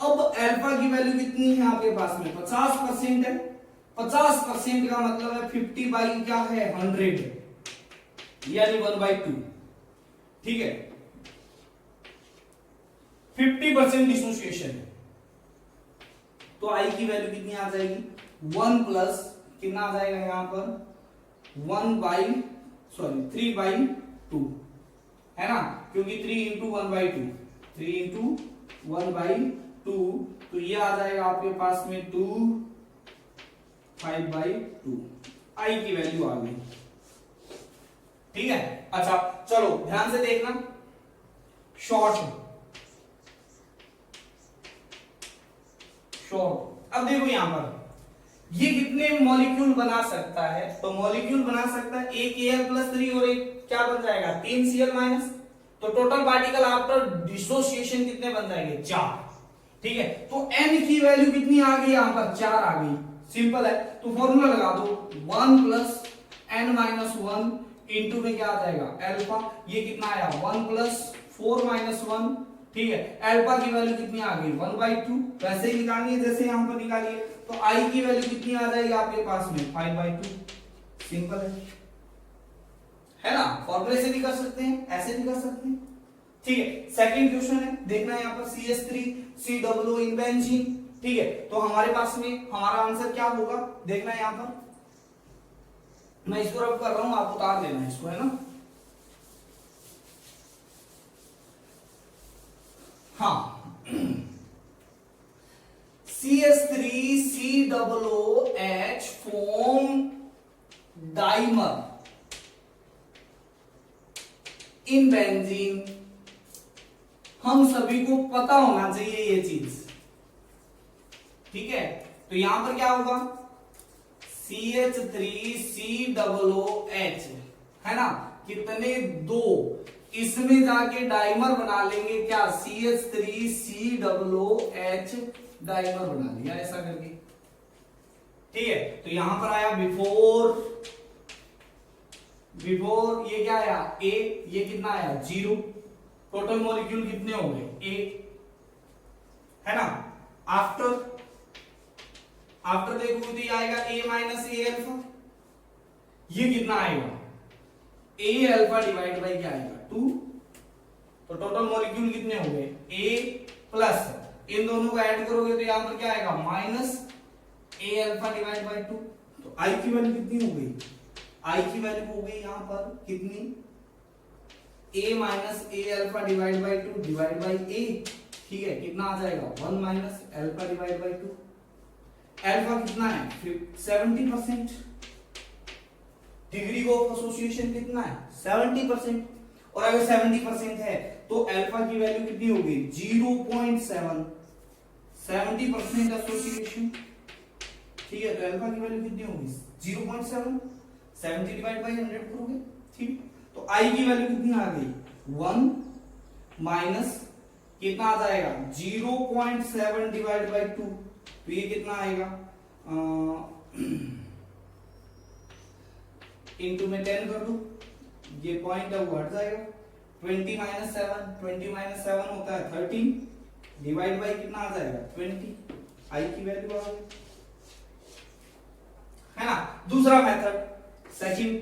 अब अल्फा की वैल्यू कितनी है आपके पास में, 50% है। 50% का मतलब है 50 बाई क्या है, 100, यानी 1/2। ठीक है, 50% डिसोसिएशन है, तो आई की वैल्यू कितनी आ जाएगी, 1 प्लस कितना आ जाएगा यहां पर 3/2 है ना, क्योंकि 3 इंटू 1/2, 3 इंटू 1/2, तो ये आ जाएगा आपके पास में 2 5/2। आई की वैल्यू आ गई। ठीक है, अच्छा चलो ध्यान से देखना, शॉर्ट। अब देखो यहां पर ये कितने मॉलिक्यूल बना सकता है, तो मॉलिक्यूल बना सकता है एक Al+3 और एक क्या बन जाएगा, 3 Cl-, तो टोटल पार्टिकल आफ्टर डिसोसिएशन कितने बन जाएंगे, 4। ठीक है, तो n की वैल्यू कितनी आ गई, यहां पर 4 आ गई। सिंपल है, तो फॉर्मूला लगा दो, 1 प्लस n-1 इंटू में क्या आ जाएगा, अल्फा, ये कितना आया 1 प्लस 4-1। ठीक है, अल्फा की वैल्यू कितनी आ गई, 1/2, वैसे ही निकालनी है जैसे यहां पर निकालिए। तो आई की वैल्यू कितनी आ जाएगी आपके पास में, 5/2। सिंपल है ना, फॉर्मूले से भी कर सकते हैं, ऐसे भी कर सकते हैं। ठीक है, सेकंड क्वेश्चन है, देखना यहां पर CH3COO इन बेंजीन। ठीक है, तो हमारे पास में हमारा आंसर क्या होगा, देखना यहां पर, मैं इसको रब कर रहा हूं, आप उतार देना इसको, है ना। हाँ, CH3COOH form dimer in benzene. हम सभी को पता होना चाहिए ये चीज। ठीक है, तो यहां पर क्या होगा, CH3COOH है ना, कितने, 2, इसमें जाके डाइमर बना लेंगे क्या, CH3COOH डाइमर बना लिया ऐसा करके। ठीक है, तो यहां पर आया बिफोर ये क्या आया, A, ये कितना आया 0। टोटल मॉलिक्यूल कितने हो गए, A, है ना। आफ्टर देखो तो ये आएगा A माइनस A अल्फा, ये कितना आएगा, A अल्फा डिवाइड बाई क्या आएगा, 2। तो टोटल मॉलिक्यूल कितने हो गए, A प्लस, इन दोनों को ऐड करोगे तो यहां पर क्या आएगा, minus A alpha divide by 2। तो I की वैल्यू कितनी हो गई, I की वैल्यू हो गई यहां पर कितनी, A minus A alpha divide by 2 divide by A। ठीक है, कितना आ जाएगा, 1 minus alpha divide by 2। Alpha कितना है, 70%। डिग्री ऑफ एसोसिएशन कितना है, 70%। और अगर 70% है तो अल्फा की वैल्यू कितनी होगी, 0.7। 70% एसोसिएशन। ठीक है, तो अल्फा की वैल्यू कितनी होगी, 0.7। 70 डिवाइड बाई 100 करोगे। ठीक, तो आई की वैल्यू कितनी आ गई, 1 माइनस कितना आ जाएगा 0.7 डिवाइड बाई 2, तो ये कितना आएगा इंटू में 10 कर दू, ये पॉइंट है वो हट जाएगा, 20 माइनस 7 होता है 13 डिवाइड बाई कितना आ जाएगा 20, आई की वैल्यू आ गई, है ना। दूसरा मेथड सेकंड,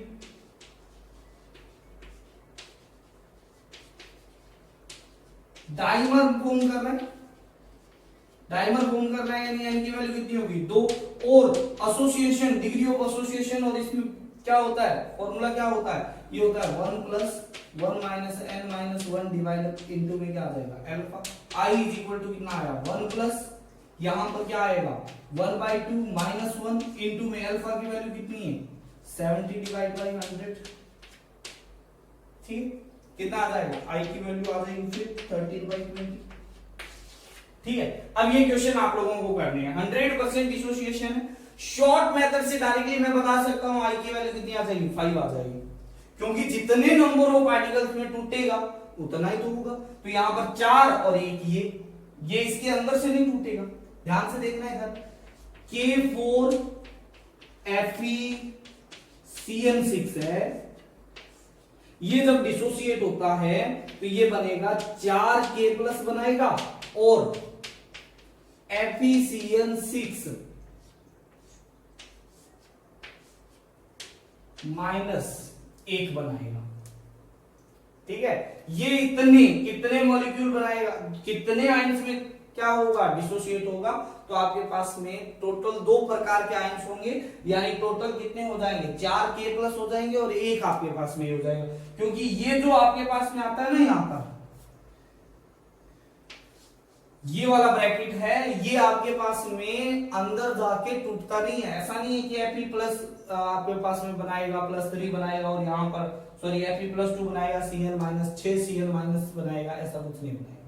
डाइमर फॉर्म कर रहे हैं, डाइमर फॉर्म कर रहे हैं यानी n की वैल्यू कितनी होगी 2, और एसोसिएशन डिग्री ऑफ एसोसिएशन, और इसमें क्या होता है फॉर्मूला क्या होता है, ये होता है 1 plus 1 minus n minus 1 divide into में क्या आ जाएगा alpha, i is equal to कितना आया 1 प्लस यहां पर क्या आएगा 1/2 माइनस 1 इनटू में अल्फा की वैल्यू कितनी है 70 डिवाइड बाई 100, ठीक, कितना आ जाएगा i की वैल्यू आ जाएगी फिर 13/20, ठीक है। अब ये क्वेश्चन आप लोगों को करने हैं, 100% डिसोसिएशन है, शॉर्ट मेथड से डायरेक्टली मैं बता सकता हूं i की वैल्यू कितनी आ जाएगी 5 आ जाएगी, क्योंकि जितने नंबर ऑफ पार्टिकल्स में टूटेगा उतना ही तो होगा, तो यहां पर 4 और 1 ये इसके अंदर से नहीं टूटेगा, ध्यान से देखना है इधर, K4 FeCN6 है, ये जब डिसोसिएट होता है तो ये बनेगा 4K प्लस बनाएगा और FeCN6 माइनस 1 बनाएगा, ठीक है। ये इतने कितने मॉलिक्यूल बनाएगा, कितने आयंस में क्या होगा डिसोसिएट होगा, तो आपके पास में टोटल 2 प्रकार के आयंस होंगे, यानी टोटल कितने हो जाएंगे 4K प्लस हो जाएंगे और 1 आपके पास में हो जाएगा, क्योंकि ये जो आपके पास में आता है ना यहां पर ये वाला ब्रैकेट है, ये आपके पास में अंदर जाके टूटता नहीं है, ऐसा नहीं है कि Fe प्लस आपके पास में बनाएगा +3 बनाएगा और यहाँ पर सॉरी Fe +2 बनाएगा Cl माइनस 6 Cl माइनस बनाएगा, ऐसा कुछ नहीं बनाएगा।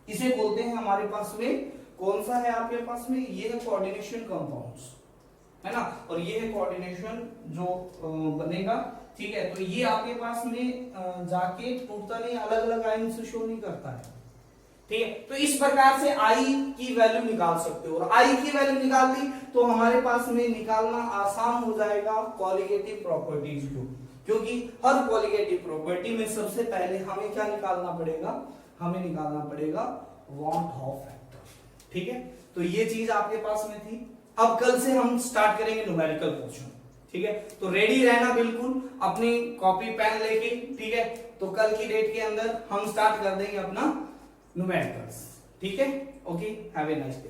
इसे बोलते हैं हमारे पास में कौन सा है आपके पास में, ये है कोऑर्डिनेशन कंपाउंड्स, है ना, और ये है कोऑर्डिनेशन जो बनेगा, ठीक है। तो ये आपके पास में जाके टूटता नहीं, अलग अलग आयन से शो नहीं करता है, ठीक है। तो इस प्रकार से I की वैल्यू निकाल सकते हो, और I की वैल्यू निकाल दी तो हमारे पास में निकालना आसान हो जाएगा कॉलिगेटिव प्रॉपर्टीज को, क्योंकि हर कॉलिगेटिव प्रॉपर्टी में सबसे पहले हमें क्या निकालना पड़ेगा, हमें निकालना पड़ेगा वॉन हॉफ फैक्टर, ठीक है। तो ये चीज आपके पास में थी। अब कल से हम स्टार्ट करेंगे न्यूमेरिकल पोर्शन, ठीक है। तो रेडी रहना बिल्कुल, अपनी कॉपी पेन लेके, ठीक है। तो कल की डेट के अंदर हम स्टार्ट कर देंगे अपना न्यूमेरिकल्स, ठीक है। Okay, have a nice day.